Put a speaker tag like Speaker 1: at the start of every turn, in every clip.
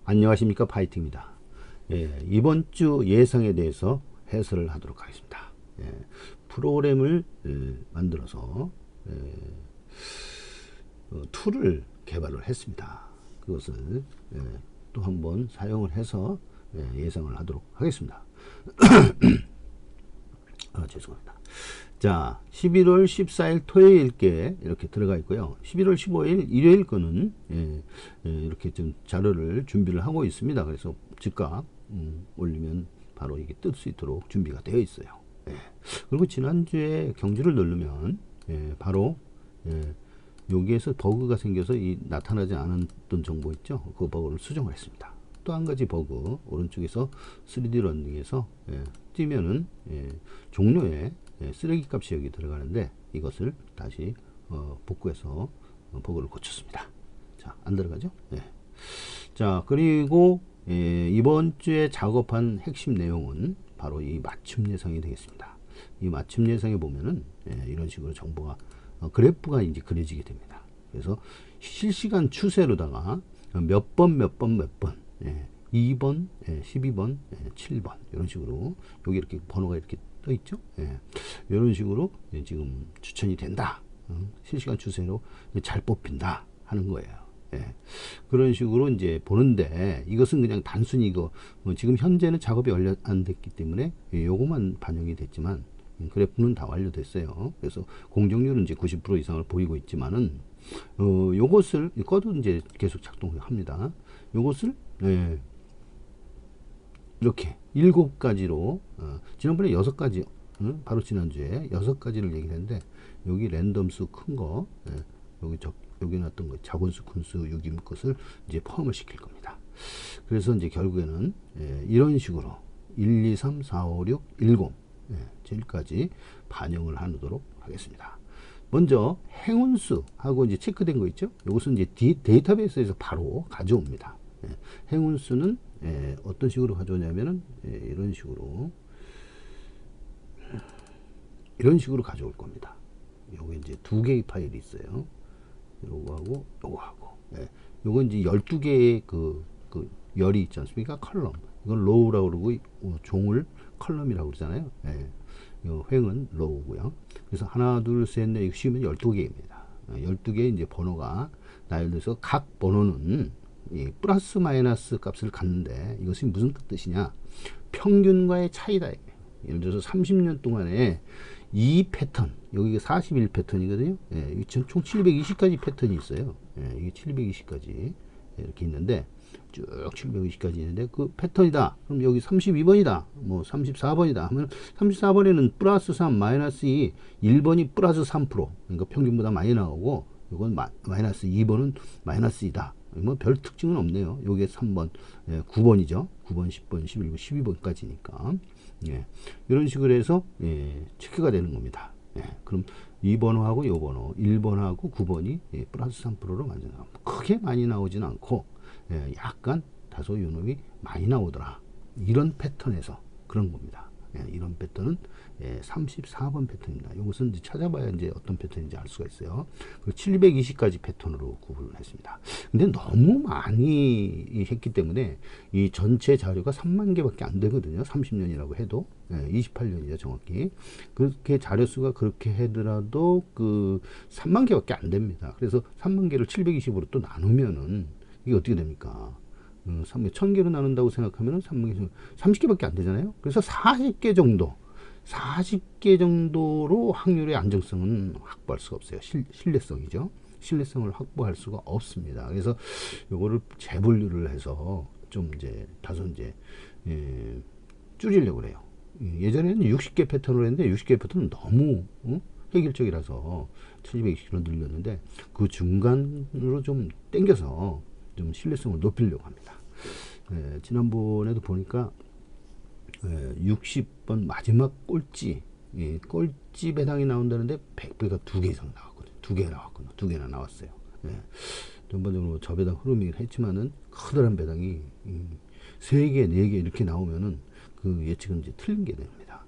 Speaker 1: 안녕하십니까, 파이팅입니다. 이번 주 예상에 대해서 해설을 하도록 하겠습니다. 프로그램을 만들어서 툴을 개발을 했습니다. 그것을 또 한번 사용을 해서 예상을 하도록 하겠습니다. 죄송합니다. 자, 11월 14일 토요일께 이렇게 들어가 있고요. 11월 15일 일요일 거는 이렇게 좀 자료를 준비를 하고 있습니다. 그래서 즉각 올리면 바로 이게 뜰 수 있도록 준비가 되어 있어요. 그리고 지난주에 경주를 누르면 바로 여기에서 버그가 생겨서 이 나타나지 않았던 정보 있죠. 그 버그를 수정을 했습니다. 또 한 가지 버그, 오른쪽에서 3D 런닝에서 뛰면은 종료에 쓰레기 값이 여기 들어가는데 이것을 다시 복구해서 버그를 고쳤습니다. 자, 안 들어가죠? 자, 그리고 이번 주에 작업한 핵심 내용은 바로 이 맞춤 예상이 되겠습니다. 이 맞춤 예상에 보면은 이런 식으로 정보가 그래프가 이제 그려지게 됩니다. 그래서 실시간 추세로다가 몇 번 2번, 12번, 7번 이런 식으로 여기 이렇게 번호가 이렇게 떠 있죠. 이런 식으로 지금 추천이 된다. 실시간 추세로 잘 뽑힌다 하는 거예요. 그런 식으로 이제 보는데 이것은 그냥 단순히 이거 지금 현재는 작업이 완료 안 됐기 때문에 요거만 반영이 됐지만 그래프는 다 완료됐어요. 그래서 공정률은 이제 90% 이상을 보이고 있지만은 요것을 꺼도 이제 계속 작동을 합니다. 요것을 이렇게 7가지로 지난번에 6가지 바로 지난주에 6가지를 얘기를 했는데 여기 랜덤수 큰거 여기 놨던 거 자본수 큰수 유기물 것을 이제 포함을 시킬 겁니다. 그래서 이제 결국에는 이런 식으로 1, 2, 3, 4, 5, 6, 7 제일까지 반영을 하도록 하겠습니다. 먼저 행운수하고 이제 체크된 거 있죠. 이것은 이제 데이터베이스에서 바로 가져옵니다. 행운수는 어떤 식으로 가져오냐면은 이런 식으로 가져올 겁니다. 요게 이제 2개의 파일이 있어요. 요거하고 요거하고. 요거 이제 12개의 그 열이 있지 않습니까? 컬럼. 이건 로우라고 그러고 종을 컬럼이라고 그러잖아요. 요 횡은 로우고요. 그래서 하나, 둘, 셋, 넷, 쉬우면 12개입니다. 12개의 이제 번호가 나열돼서 각 번호는 플러스 마이너스 값을 갖는데 이것이 무슨 뜻이냐? 평균과의 차이다. 예를 들어서 30년 동안에 이 패턴, 여기가 41 패턴이거든요. 총 720가지 패턴이 있어요. 이게 720가지 이렇게 있는데 쭉 720까지 있는데 그 패턴이다. 그럼 여기 32번이다. 뭐 34번이다. 하면 34번에는 플러스 3, 마이너스 2, 1번이 플러스 3%. 그러니까 평균보다 많이 나오고 이건 마이너스 2번은 마이너스 2다. 뭐 별 특징은 없네요. 요게 3번, 9번이죠. 9번, 10번, 11번, 12번까지니까. 이런 식으로 해서 체크가 되는 겁니다. 그럼 이 번호하고 이 번호 1번하고 9번이 플러스 3%로 완전 크게 많이 나오진 않고 약간 다소 요놈이 많이 나오더라. 이런 패턴에서 그런 겁니다. 이런 패턴은 34번 패턴입니다. 이것은 이제 찾아봐야 이제 어떤 패턴인지 알 수가 있어요. 그 720가지 패턴으로 구분을 했습니다. 근데 너무 많이 했기 때문에 이 전체 자료가 3만 개밖에 안 되거든요. 30년이라고 해도 28년이죠, 정확히. 그렇게 자료수가 그렇게 하더라도 그 3만 개밖에 안 됩니다. 그래서 3만 개를 720으로 또 나누면은 이게 어떻게 됩니까? 1000개로 나눈다고 생각하면 30개밖에 안 되잖아요. 그래서 40개 정도로 확률의 안정성은 확보할 수가 없어요. 신뢰성이죠. 신뢰성을 확보할 수가 없습니다. 그래서 요거를 재분류를 해서 좀 이제 다소 이제 줄이려고 그래요. 예전에는 60개 패턴으로 했는데 60개 패턴은 너무 획일적이라서 1220개로 늘렸는데 그 중간으로 좀 땡겨서 좀 신뢰성을 높이려고 합니다. 지난번에도 보니까 60번 마지막 꼴찌 배당이 나온다는데 100배가 2개 이상 나왔거든요. 2개 나왔거든요. 2개나 나왔어요. 전반적으로 저배당 흐름이긴 했지만은 커다란 배당이 3개, 4개 이렇게 나오면은 그 예측은 이제 틀린 게 됩니다.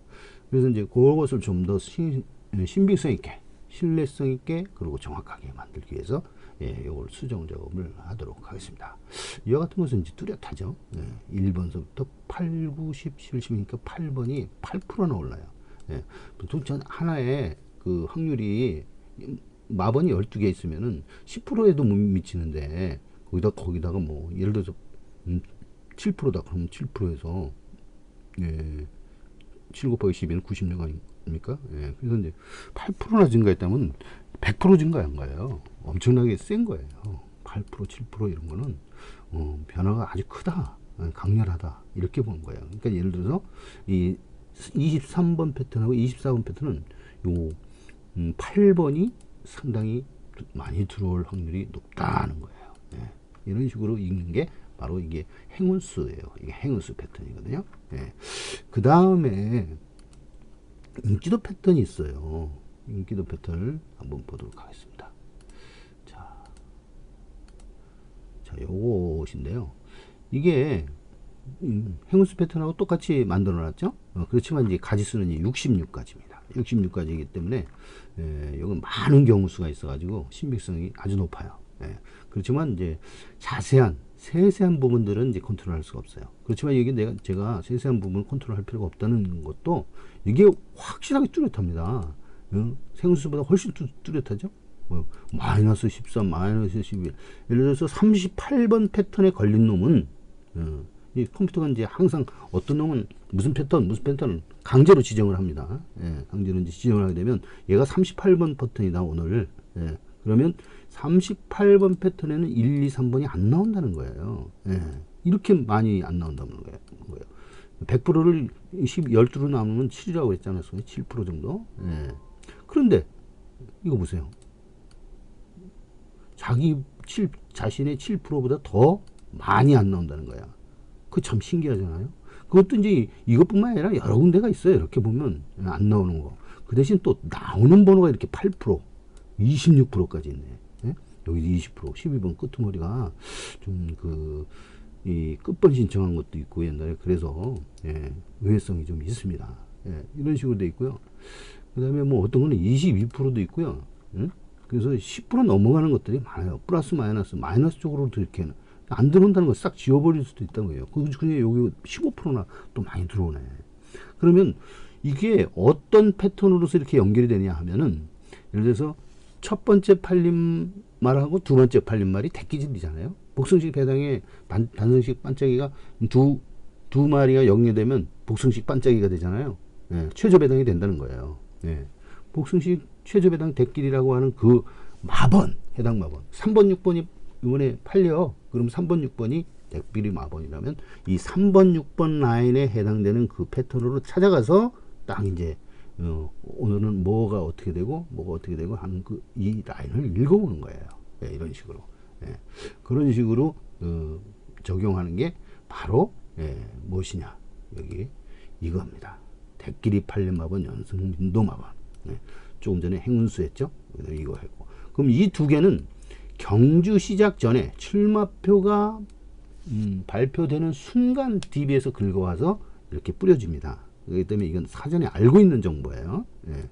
Speaker 1: 그래서 이제 그것을 좀 더 신빙성 있게, 신뢰성 있게, 그리고 정확하게 만들기 위해서 예, 요걸 수정 작업을 하도록 하겠습니다. 이와 같은 것은 이제 뚜렷하죠. 예, 1번서부터 8, 9, 10, 11이니까 8번이 8%나 올라요. 예, 보통 전 하나의 그 확률이 마번이 12개 있으면은 10%에도 못 미치는데 거기다가 뭐 예를 들어서 7%다 그러면 7%에서 예, 7 곱하기 12는 96 아닙니까? 예, 그래서 이제 8%나 증가했다면 100% 증가한 거예요. 엄청나게 센 거예요. 8%, 7% 이런 거는 변화가 아주 크다, 강렬하다 이렇게 보는 거예요. 그러니까 예를 들어서 이 23번 패턴하고 24번 패턴은 요 8번이 상당히 많이 들어올 확률이 높다는 거예요. 예, 이런 식으로 읽는 게 바로 이게 행운수예요. 이게 행운수 패턴이거든요. 예. 그 다음에 인기도 패턴이 있어요. 인기도 패턴을 한번 보도록 하겠습니다. 자, 요것인데요. 이게 행운수 패턴하고 똑같이 만들어 놨죠. 그렇지만 이제 가지수는 66가지입니다. 66가지이기 때문에 이건 많은 경우수가 있어 가지고 신빙성이 아주 높아요. 예. 그렇지만 이제 자세한 세세한 부분들은 이제 컨트롤할 수가 없어요. 그렇지만 이게 제가 세세한 부분을 컨트롤할 필요가 없다는 것도 이게 확실하게 뚜렷합니다. 생수보다 훨씬 뚜렷하죠. 마이너스 13, 마이너스 11. 예를 들어서 38번 패턴에 걸린 놈은 이 컴퓨터가 이제 항상 어떤 놈은 무슨 패턴을 강제로 지정을 합니다. 예, 강제로 이제 지정을 하게 되면 얘가 38번 패턴이다 오늘. 예, 그러면 38번 패턴에는 1, 2, 3번이 안 나온다는 거예요. 예, 이렇게 많이 안 나온다는 거예요. 100%를 12로 나누면 7이라고 했잖아요. 7% 정도. 예. 그런데 이거 보세요. 자신의 7%보다 더 많이 안 나온다는 거야. 그거 참 신기하잖아요. 그것도 이제 이것뿐만 아니라 여러 군데가 있어요. 이렇게 보면 안 나오는 거. 그 대신 또 나오는 번호가 이렇게 8%, 26%까지 있네. 예? 여기 20%, 12번 끄트머리가 좀 이 끝번 신청한 것도 있고 옛날에 그래서 예, 의외성이 좀 있습니다. 예, 이런 식으로 돼 있고요. 그 다음에 뭐 어떤 거는 22%도 있고요. 그래서 10% 넘어가는 것들이 많아요. 플러스 마이너스 쪽으로도 이렇게 안 들어온다는 걸 싹 지워버릴 수도 있다는 거예요. 그냥 여기 15%나 또 많이 들어오네. 그러면 이게 어떤 패턴으로서 이렇게 연결이 되냐 하면은 예를 들어서 첫 번째 팔림 말하고 두 번째 팔림 말이 대끼질이잖아요. 복승식 배당에 단성식 반짝이가 두 마리가 연계되면 복승식 반짝이가 되잖아요. 예, 최저 배당이 된다는 거예요. 예, 복승식 최저 배당 대끼리라고 하는 그 마번, 해당 마번 3번 6번이 이번에 팔려. 그럼 3번 6번이 대끼리 마번이라면 이 3번 6번 라인에 해당되는 그 패턴으로 찾아가서 딱 이제 오늘은 뭐가 어떻게 되고 하는 이 라인을 읽어보는 거예요. 예, 이런 식으로. 예, 그런 식으로 적용하는 게 바로 무엇이냐, 여기 이겁니다. 대끼리 팔림마번 연승 민도마번. 예, 조금 전에 행운수 했죠. 이거 했고, 그럼 이 두 개는 경주 시작 전에 출마표가 발표되는 순간 DB에서 긁어와서 이렇게 뿌려줍니다. 그렇기 때문에 이건 사전에 알고 있는 정보예요. 예.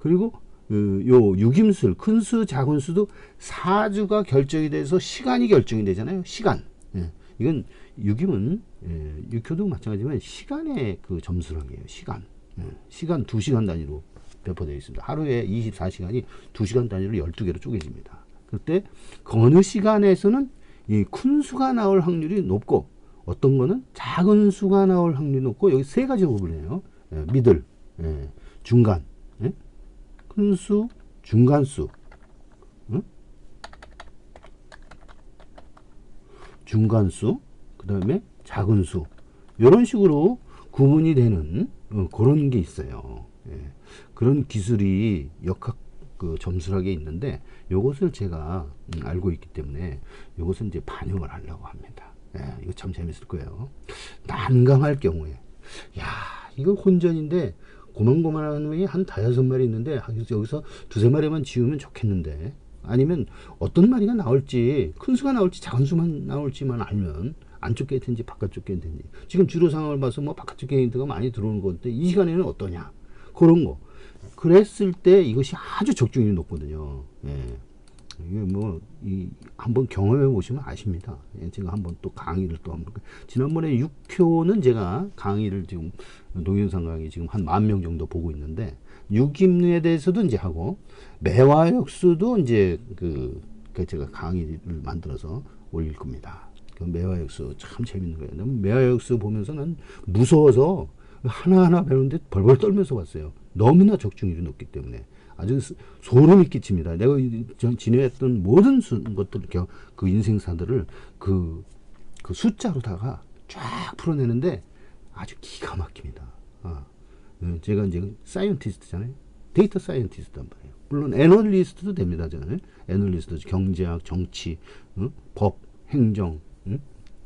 Speaker 1: 그리고 요 유김술, 큰 수, 작은 수도 사주가 결정이 돼서 시간이 결정이 되잖아요. 시간. 예. 이건 유김은 육효도 마찬가지지만 시간의 그 점수락이에요. 시간. 예. 시간 2시간 단위로 배포되어 있습니다. 하루에 24시간이 2시간 단위로 12개로 쪼개집니다. 그때 어느 시간에서는 이 큰 수가 나올 확률이 높고 어떤 거는 작은 수가 나올 확률이 높고, 여기 세 가지로 구분해요. 예, 미들, 중간, 큰 수, 중간수, 중간수, 그 다음에 작은 수, 이런 식으로 구분이 되는 그런 게 있어요. 예, 그런 기술이 역학 점수락에 있는데 이것을 제가 알고 있기 때문에 이것을 이제 반영을 하려고 합니다. 예, 이거 참 재밌을 거예요. 난강할 경우에, 야, 이거 혼전인데 고만고만한 놈이 한 5-6마리 있는데 여기서 2-3마리만 지우면 좋겠는데, 아니면 어떤 마리가 나올지, 큰 수가 나올지 작은 수만 나올지만 알면 안쪽 게이트인지 바깥쪽 게이트인지, 지금 주로 상황을 봐서 뭐 바깥쪽 게이트가 많이 들어오는 건데 이 시간에는 어떠냐, 그런 거. 그랬을 때 이것이 아주 적중률이 높거든요. 예. 이게 뭐, 한번 경험해 보시면 아십니다. 예, 제가 한번 또 강의를 또 한번. 지난번에 6효는 제가 강의를 지금, 동영상 강의 지금 한 10,000명 정도 보고 있는데, 6임에 대해서도 이제 하고, 매화역수도 이제 제가 강의를 만들어서 올릴 겁니다. 그 매화역수 참 재밌는 거예요. 매화역수 보면서 난 무서워서 하나하나 배우는데 벌벌 떨면서 봤어요. 너무나 적중률이 높기 때문에. 아주 소름이 끼칩니다. 내가 지내왔던 모든 것들, 그 인생사들을 그 숫자로다가 쫙 풀어내는데 아주 기가 막힙니다. 제가 이제 사이언티스트잖아요. 데이터 사이언티스트란 말이에요. 물론 애널리스트도 됩니다. 저는 애널리스트, 경제학, 정치, 법, 행정,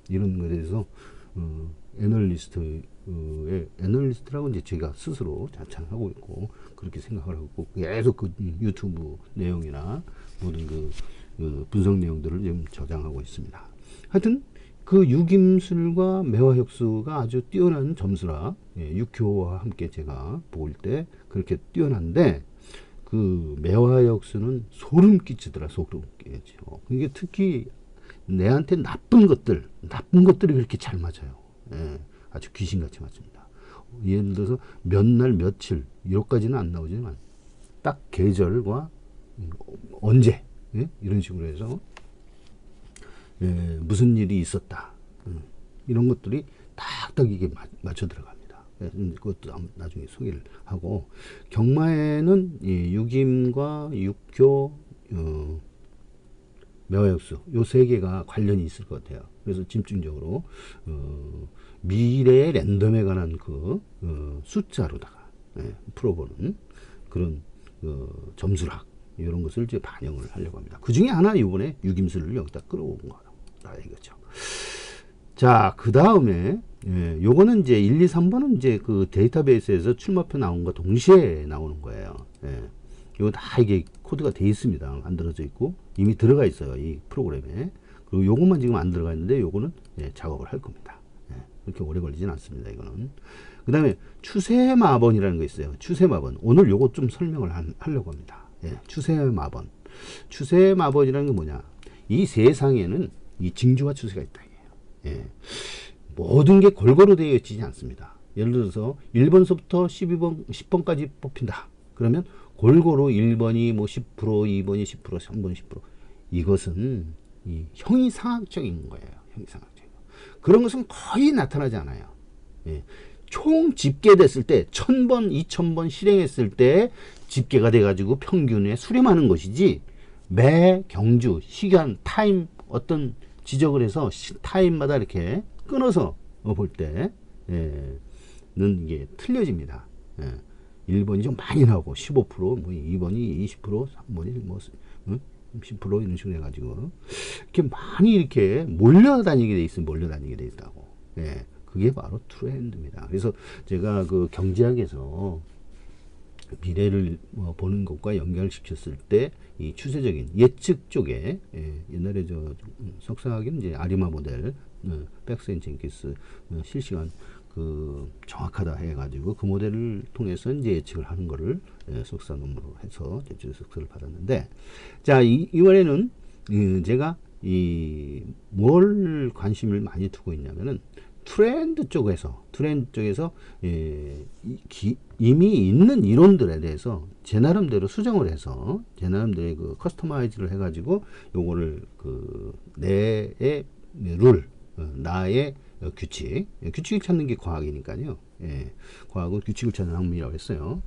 Speaker 1: 이런 거에 대해서 애널리스트라고 이제 제가 스스로 자창하고 있고 그렇게 생각을 하고 계속 그 유튜브 내용이나 모든 그 분석 내용들을 지금 저장하고 있습니다. 하여튼 그 유김술과 매화역수가 아주 뛰어난 점수라, 육효와 함께 제가 볼 때 그렇게 뛰어난데, 그 매화역수는 소름 끼치더라. 소름 끼치고. 그게 특히 내한테 나쁜 것들이 그렇게 잘 맞아요. 예, 아주 귀신같이 맞습니다. 예를 들어서 몇 날 며칠 이것까지는 안 나오지만 딱 계절과 언제, 예? 이런 식으로 해서 무슨 일이 있었다, 이런 것들이 딱딱 이게 맞춰 들어갑니다. 그것도 나중에 소개를 하고, 경마에는 육임과 육효, 매화역수 요 세 개가 관련이 있을 것 같아요. 그래서 집중적으로 미래의 랜덤에 관한 숫자로다가 풀어보는 그런 점수학, 이런 것을 이제 반영을 하려고 합니다. 그 중에 하나 이번에 유김수를 여기다 끌어온 거다 이거죠. 자, 그 다음에 요거는 이제 1, 2, 3번은 이제 그 데이터베이스에서 출마표 나온 거 동시에 나오는 거예요. 이거 다 이게 코드가 돼 있습니다. 만들어져 있고 이미 들어가 있어요, 이 프로그램에. 그리고 요것만 지금 안 들어가 있는데 요거는 작업을 할 겁니다. 그렇게 오래 걸리진 않습니다, 이거는. 그 다음에 추세마번이라는 거 있어요. 추세마번. 오늘 요거 좀 설명을 하려고 합니다. 추세마번. 추세마번이라는 게 뭐냐? 이 세상에는 이 징조와 추세가 있다. 모든 게 골고루 되어 있지 않습니다. 예를 들어서 1번서부터 12번, 10번까지 뽑힌다. 그러면 골고루 1번이 뭐 10%, 2번이 10%, 3번이 10%. 이것은 이 형이상학적인 거예요. 형이상학적. 그런 것은 거의 나타나지 않아요. 총 집계됐을 때 1000번, 2000번 실행했을 때 집계가 돼가지고 평균에 수렴하는 것이지, 매 경주, 시간, 타임 어떤 지적을 해서 타임마다 이렇게 끊어서 볼 때는 이게 틀려집니다. 1번이 좀 많이 나오고 15%, 뭐 2번이 20%, 3번이 뭐 10% 이런 식으로 해가지고 이렇게 많이 이렇게 몰려다니게 돼 있으면 몰려다니게 돼 있다고. 그게 바로 트렌드입니다. 그래서 제가 그 경제학에서 미래를 보는 것과 연결시켰을 때 이 추세적인 예측 쪽에, 옛날에 저 석사학위는 이제 아리마 모델, 백스앤 젠킨스 실시간 정확하다 해가지고 그 모델을 통해서 이제 예측을 하는 거를 석사 논문으로 해서 제출 석사를 받았는데, 자, 이번에는 제가 뭘 관심을 많이 두고 있냐면은 트렌드 쪽에서 이미 있는 이론들에 대해서 제 나름대로 수정을 해서 제 나름대로 그 커스터마이즈를 해가지고 요거를 내의 룰, 나의 규칙을 찾는 게 과학이니까요. 과학은 규칙을 찾는 학문이라고 했어요.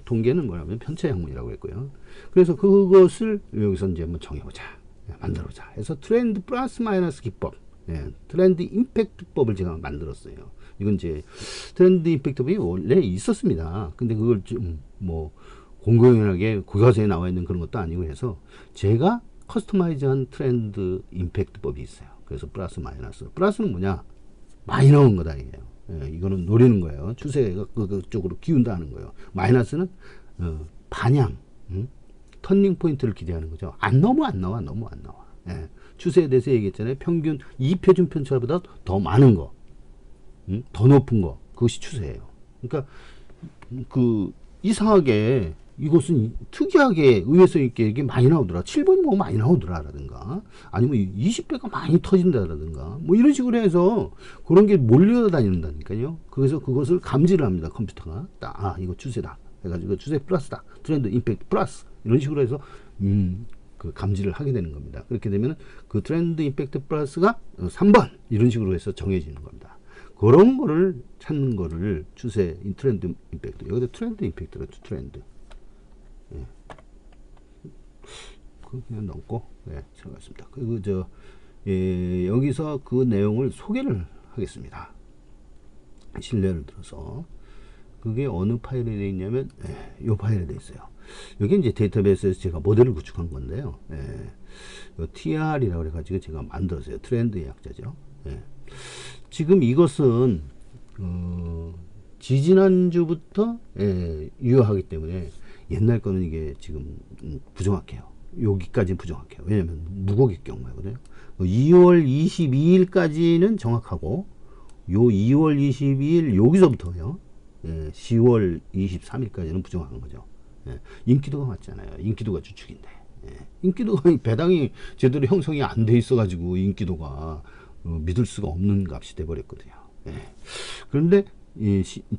Speaker 1: 통계는 뭐냐면 편차 학문이라고 했고요. 그래서 그것을 여기서 이제 한번 정해보자, 만들어보자 해서 트렌드 플러스 마이너스 기법, 트렌드 임팩트법을 제가 만들었어요. 이건 이제 트렌드 임팩트법이 원래 있었습니다. 근데 그걸 좀 뭐 공공연하게 교과서에 나와 있는 그런 것도 아니고 해서 제가 커스터마이즈한 트렌드 임팩트법이 있어요. 그래서 플러스 마이너스. 플러스는 뭐냐? 많이 나온 거다 이게요. 이거는 노리는 거예요. 추세가 그쪽으로 기운다는 거예요. 마이너스는 반향, 터닝 포인트를 기대하는 거죠. 너무 안 나와. 추세에 대해서 얘기했잖아요. 평균 2표준 편차보다 더 많은 거, 더 높은 거, 그것이 추세예요. 그러니까 이상하게 이것은 특이하게 의외성 있게 이게 많이 나오더라. 7번이 뭐 많이 나오더라. 라든가 아니면 20배가 많이 터진다라든가 뭐 이런 식으로 해서 그런 게 몰려다닌다니까요. 그래서 그것을 감지를 합니다. 컴퓨터가. 아, 이거 추세다. 해가지고 추세 플러스다. 트렌드 임팩트 플러스. 이런 식으로 해서 그 감지를 하게 되는 겁니다. 그렇게 되면 그 트렌드 임팩트 플러스가 3번 이런 식으로 해서 정해지는 겁니다. 그런 거를 찾는 거를 추세 트렌드 임팩트. 여기다 트렌드 임팩트라 트렌드. 예. 그냥 넣고 들어갔습니다. 그리고 여기서 그 내용을 소개를 하겠습니다. 신뢰를 들어서 그게 어느 파일에 되어 있냐면 이 파일에 되어 있어요. 여기 이제 데이터베이스에서 제가 모델을 구축한 건데요. TR이라고 해가지고 제가 만들었어요. 트렌드의 약자죠. 지금 이것은 지지난주부터 유효하기 때문에 옛날 거는 이게 지금 부정확해요. 여기까지는 부정확해요. 왜냐면 무곡의 경우거든요. 2월 22일까지는 정확하고 요 2월 22일 여기서부터요. 10월 23일까지는 부정확한 거죠. 인기도가 맞잖아요. 인기도가 주축인데. 인기도가 배당이 제대로 형성이 안 돼 있어 가지고 인기도가 믿을 수가 없는 값이 돼 버렸거든요. 그런데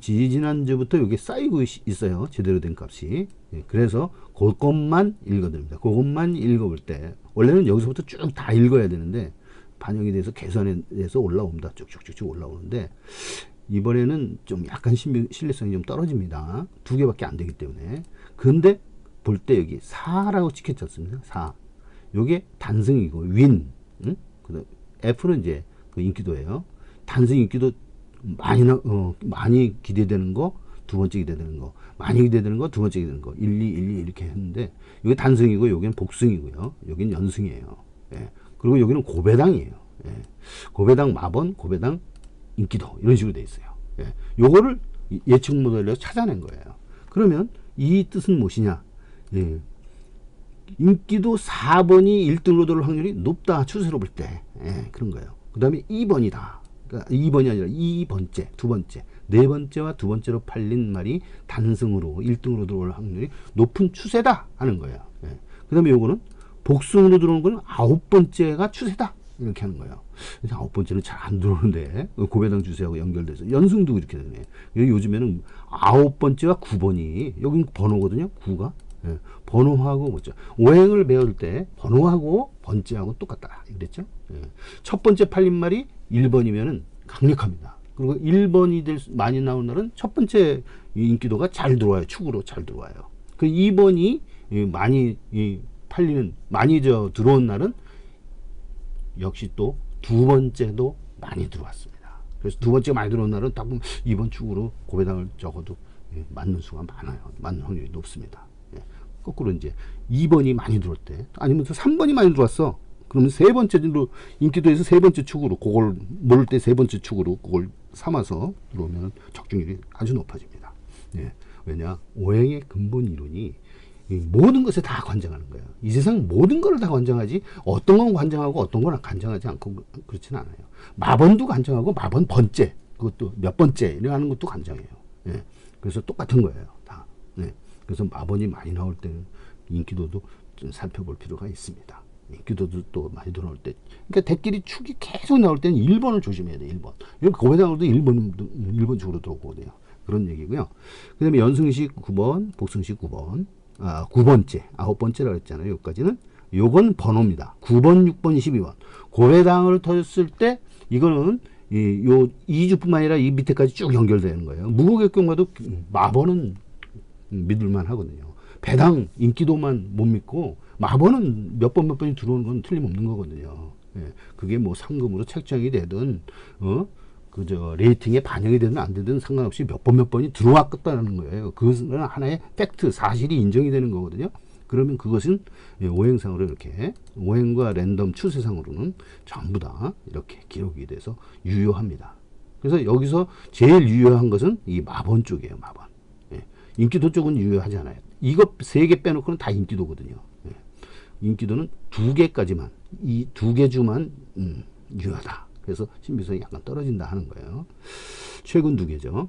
Speaker 1: 지지난주부터 여기 쌓이고 있어요. 제대로 된 값이. 그래서 그것만 읽어드립니다. 그것만 읽어볼 때 원래는 여기서부터 쭉 다 읽어야 되는데 반영이 돼서 계산에 대해서 올라옵니다. 쭉쭉쭉쭉 올라오는데 이번에는 좀 약간 신뢰성이 좀 떨어집니다. 2개밖에 안 되기 때문에. 근데 볼 때 여기 4라고 찍혀졌습니다. 4. 요게 단승이고 윈. 그다음 F는 이제 그 인기도예요. 단승 인기도 많이 기대되는 거, 두 번째 기대되는 거, 많이 기대되는 거, 두 번째 기대되는 거, 1, 2, 1, 2 이렇게 했는데 이게 단승이고 여기는 복승이고요. 여기는 연승이에요. 그리고 여기는 고배당이에요. 고배당 마번, 고배당 인기도 이런 식으로 돼 있어요. 요거를 예측 모델로 찾아낸 거예요. 그러면 이 뜻은 무엇이냐? 인기도 4번이 1등으로 들어올 확률이 높다. 추세로 볼 때. 그런 거예요. 그 다음에 2번이다. 그러니까 2번이 아니라 2번째, 두 번째, 네 번째와 두 번째로 팔린 말이 단승으로 1등으로 들어올 확률이 높은 추세다 하는 거예요. 그 다음에 요거는 복승으로 들어오는 거는 9번째가 추세다. 이렇게 하는 거예요. 그래서 9번째는 잘 안 들어오는데 고배당 추세하고 연결돼서 연승도 이렇게 되네. 요즘에는 9번째와 9번이 여긴 번호거든요. 9가. 번호하고 뭐죠? 오행을 배울 때 번호하고 번째하고 똑같다. 그랬죠? 첫 번째 팔린 말이 1번이면은 강력합니다. 그리고 1번이 많이 나온 날은 첫 번째 인기도가 잘 들어와요. 축으로 잘 들어와요. 그 2번이 많이 팔리는 많이 들어온 날은 역시 또 두 번째도 많이 들어왔습니다. 그래서 두 번째 많이 들어온 날은 딱 보면 2번 축으로 고배당을 적어도 맞는 수가 많아요. 맞는 확률이 높습니다. 거꾸로 이제 2번이 많이 들어올 때 아니면 3번이 많이 들어왔어. 그러면 세 번째로 인기도에서 세 번째 축으로 그걸 모를 때 세 번째 축으로 그걸 삼아서 들어오면 적중률이 아주 높아집니다. 왜냐? 오행의 근본 이론이 모든 것에 다 관장하는 거예요. 이 세상 모든 걸 다 관장하지 어떤 건 관장하고 어떤 건 관장하지 않고 그렇지는 않아요. 마번도 관장하고 마번 번째 그것도 몇 번째 이라는 것도 관장해요. 그래서 똑같은 거예요. 다. 그래서 마번이 많이 나올 때는 인기도도 좀 살펴볼 필요가 있습니다. 인기도도 또 많이 들어올 때 그러니까 대끼리 축이 계속 나올 때는 1번을 조심해야 돼요. 1번. 이렇게 고배당으로도 1번 쪽으로 들어오거든요. 그런 얘기고요. 그 다음에 연승식 9번, 복승식 9번. 9번째, 9번째라고 했잖아요. 여기까지는. 요건 번호입니다. 9번, 6번, 12번. 고배당을 터졌을 때, 이거는, 요 2주뿐만 아니라 이 밑에까지 쭉 연결되는 거예요. 무곡의 경우도 마번은 믿을만 하거든요. 배당, 인기도만 못 믿고, 마번은 몇 번이 들어오는 건 틀림없는 거거든요. 그게 뭐 상금으로 책정이 되든, 레이팅에 반영이 되든 안 되든 상관없이 몇 번이 들어왔겠다는 거예요. 그것은 하나의 팩트, 사실이 인정이 되는 거거든요. 그러면 그것은 오행상으로 이렇게, 오행과 랜덤 추세상으로는 전부 다 이렇게 기록이 돼서 유효합니다. 그래서 여기서 제일 유효한 것은 이 마번 쪽이에요, 마번. 인기도 쪽은 유효하지 않아요. 이거 3개 빼놓고는 다 인기도거든요. 인기도는 2개까지만, 이 2개 주만 유효하다. 그래서 신빙성이 약간 떨어진다 하는 거예요. 최근 2개죠.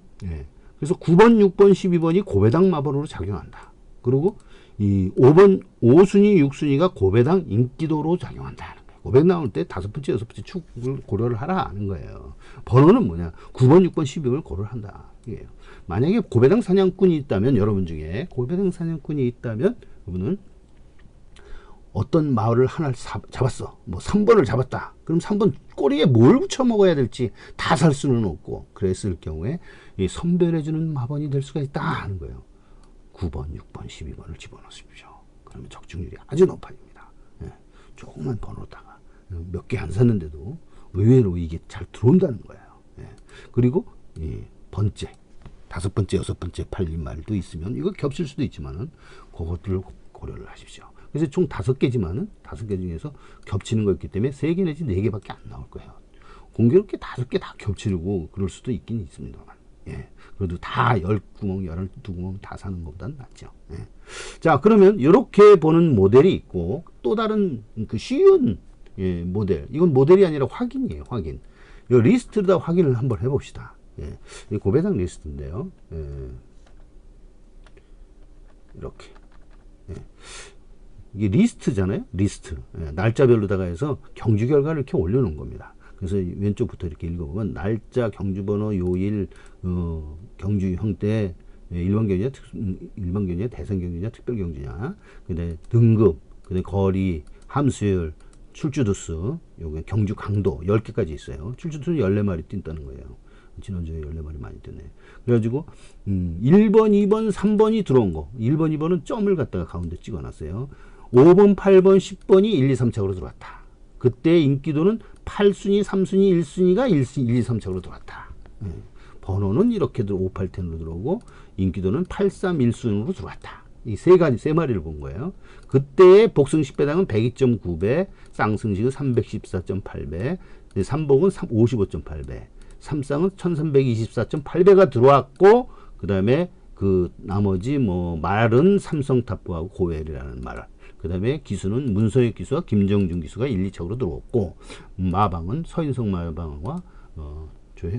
Speaker 1: 그래서 9번, 6번, 12번이 고배당 마번으로 작용한다. 그리고 이 5번 5순위 6순위가 고배당 인기도로 작용한다는 거예요. 고배당 나올 때 5번째 6번째 축을 고려를 하라 하는 거예요. 번호는 뭐냐 9번 6번 12번을 고려를 한다 이게요. 만약에 고배당 사냥꾼이 있다면 여러분 중에 고배당 사냥꾼이 있다면 여러분은 어떤 마을을 하나를 잡았어. 뭐 3번을 잡았다. 그럼 3번 꼬리에 뭘 붙여 먹어야 될지 다 살 수는 없고 그랬을 경우에 이 선별해주는 마번이 될 수가 있다 하는 거예요. 9번, 6번, 12번을 집어넣으십시오. 그러면 적중률이 아주 높아집니다. 예, 조그만 번호다가 몇 개 안 샀는데도 의외로 이게 잘 들어온다는 거예요. 예, 그리고 이 번째, 5번째, 6번째 팔린 말도 있으면 이거 겹칠 수도 있지만은 그것들을 고려를 하십시오. 그래서 총 5개지만은 5개 중에서 겹치는 거 있기 때문에 3개 내지 4개밖에 안 나올 거예요. 공교롭게 5개 다 겹치고 그럴 수도 있긴 있습니다만. 예. 그래도 다 10구멍, 12구멍 다 사는 것보다는 낫죠. 예. 자, 그러면 이렇게 보는 모델이 있고 또 다른 그 쉬운 예, 모델. 이건 모델이 아니라 확인이에요. 확인. 이 리스트다 확인을 한번 해봅시다. 예. 이 고배당 리스트인데요. 예. 이렇게. 예. 이게 리스트잖아요. 리스트. 예, 날짜별로다가 해서 경주 결과를 이렇게 올려놓은 겁니다. 그래서 왼쪽부터 이렇게 읽어보면 날짜, 경주번호, 요일, 경주 형태, 일반 경주냐, 일반 경주냐, 대상 경주냐, 특별 경주냐, 그다음에 등급, 그다음에 거리, 함수율, 출주두수, 요게 경주 강도 10개까지 있어요. 출주두수는 14마리 뛴다는 거예요. 지난주에 14마리 많이 뛰네. 그래가지고 1번, 2번, 3번이 들어온 거. 1번, 2번은 점을 갖다가 가운데 찍어놨어요. 5번, 8번, 10번이 1, 2, 3착으로 들어왔다. 그때 인기도는 8순위, 3순위, 1순위가 1, 2, 3착으로 들어왔다. 예. 번호는 이렇게 5, 8, 10으로 들어오고 인기도는 8, 3, 1순으로 들어왔다. 이 세 가지, 세 마리를 본 거예요. 그때의 복승식 배당은 102.9배, 쌍승식은 314.8배, 삼복은 55.8배, 삼쌍은 1324.8배가 들어왔고, 그 다음에 그 나머지 뭐 말은 삼성탑부하고 고엘이라는 말, 그 다음에 기수는 문서혁 기수와 김정준 기수가 1, 2척으로 들어왔고, 마방은 서인성 마방과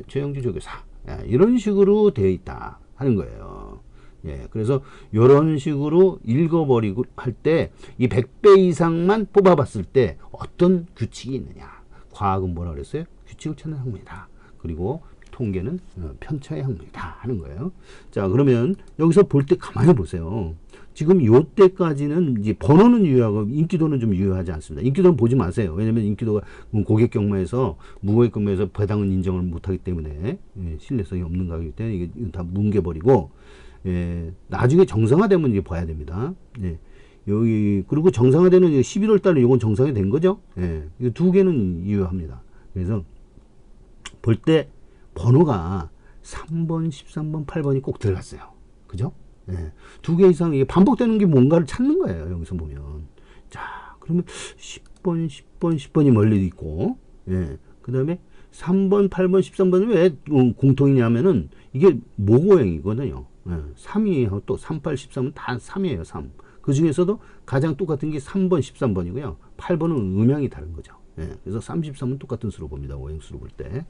Speaker 1: 최영주 조교사, 이런 식으로 되어 있다 하는 거예요. 예, 그래서 이런 식으로 읽어버리고 할 때 이 100배 이상만 뽑아봤을 때 어떤 규칙이 있느냐. 과학은 뭐라 그랬어요? 규칙을 찾는 학문이다. 그리고 통계는 편차의 학문이다 하는 거예요. 자, 그러면 여기서 볼 때 가만히 보세요. 지금 요 때까지는 이제 번호는 유효하고 인기도는 좀 유효하지 않습니다. 인기도는 보지 마세요. 왜냐면 인기도가 고객 경마에서 무고객 경마에서 배당은 인정을 못하기 때문에 신뢰성이 없는 가격이기 때문에 이게 다 뭉개버리고 나중에 정상화되면 이제 봐야 됩니다. 여기 그리고 정상화되는 11월 달에 이건 정상이 된 거죠. 이 두 개는 유효합니다. 그래서 볼 때 번호가 3번, 13번, 8번이 꼭 들어갔어요. 그죠? 두 개 이상 이게 반복되는 게 뭔가를 찾는 거예요. 여기서 보면. 자, 그러면 10번, 10번, 10번이 멀리 있고, 그 다음에 3번, 8번, 13번은 왜 공통이냐면은 이게 모고형이거든요. 3이에요. 또 3, 8, 13은 다 3이에요. 3. 그 중에서도 가장 똑같은 게 3번, 13번이고요. 8번은 음향이 다른 거죠. 그래서 33은 똑같은 수로 봅니다. 오행수로 볼 때.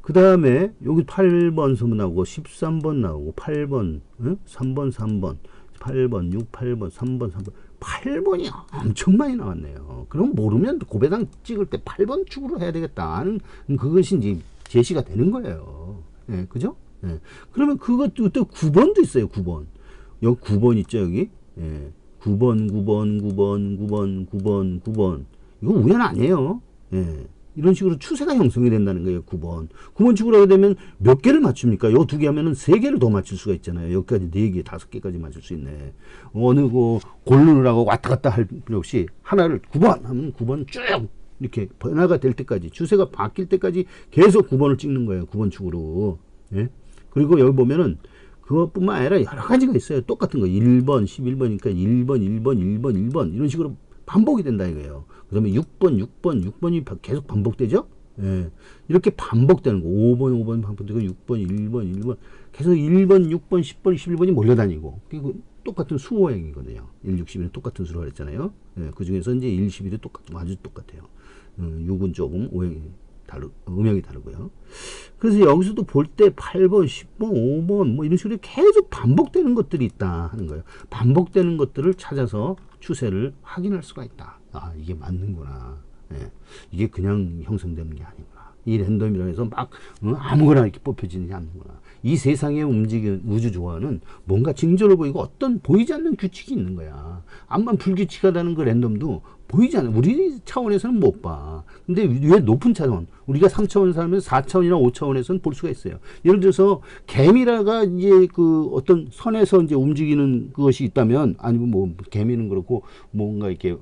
Speaker 1: 그 다음에 여기 8번 소문 나오고 13번 나오고 8번, 3번, 3번, 8번, 6, 8번, 3번, 3번. 8번이 엄청 많이 나왔네요. 그럼 모르면 고배당 찍을 때 8번 축으로 해야 되겠다 하는 그것이 이제 제시가 되는 거예요. 그죠? 그러면 그것도 또 9번도 있어요. 9번. 여기 9번 있죠, 여기? 9번, 9번, 9번, 9번, 9번, 9번. 이거 우연 아니에요. 이런 식으로 추세가 형성이 된다는 거예요. 9번. 9번 축으로 하게 되면 몇 개를 맞춥니까? 요 두 개 하면은 3개를 더 맞출 수가 있잖아요. 여기까지 4개, 5개까지 맞출 수 있네. 어느 고르느라고 왔다 갔다 할 필요 없이 하나를 9번 하면 9번 쭉 이렇게 변화가 될 때까지, 추세가 바뀔 때까지 계속 9번을 찍는 거예요. 9번 축으로. 그리고 여기 보면은 그것뿐만 아니라 여러 가지가 있어요. 똑같은 거. 1번, 11번이니까 1번, 1번, 1번, 1번. 이런 식으로 반복이 된다 이거예요. 그 다음에 6번, 6번, 6번이 계속 반복되죠? 이렇게 반복되는 거. 5번, 5번 반복되고 6번, 1번, 1번. 계속 1번, 6번, 10번, 11번이 몰려다니고. 그리고 똑같은 수호행이거든요. 1, 6, 11은 똑같은 수로 그랬잖아요. 그 중에서 이제 1, 11이 아주 똑같아요. 6은 조금 음영이 다르고요. 그래서 여기서도 볼 때 8번, 10번, 5번 뭐 이런 식으로 계속 반복되는 것들이 있다 하는 거예요. 반복되는 것들을 찾아서 추세를 확인할 수가 있다. 아, 이게 맞는구나. 예. 이게 그냥 형성되는 게 아니구나. 이 랜덤이라 해서 막 아무거나 이렇게 뽑혀지는 게 아니구나. 이 세상의 움직이는 우주 조화는 뭔가 징조를 보이고 어떤 보이지 않는 규칙이 있는 거야. 암만 불규칙하다는 그 랜덤도 보이지 않아. 우리 차원에서는 못 봐. 근데 왜 높은 차원, 우리가 3차원 살면 4차원이나 5차원에서는 볼 수가 있어요. 예를 들어서 개미라가 이제 그 어떤 선에서 이제 움직이는 그것이 있다면, 아니면 뭐 개미는 그렇고 뭔가 이렇게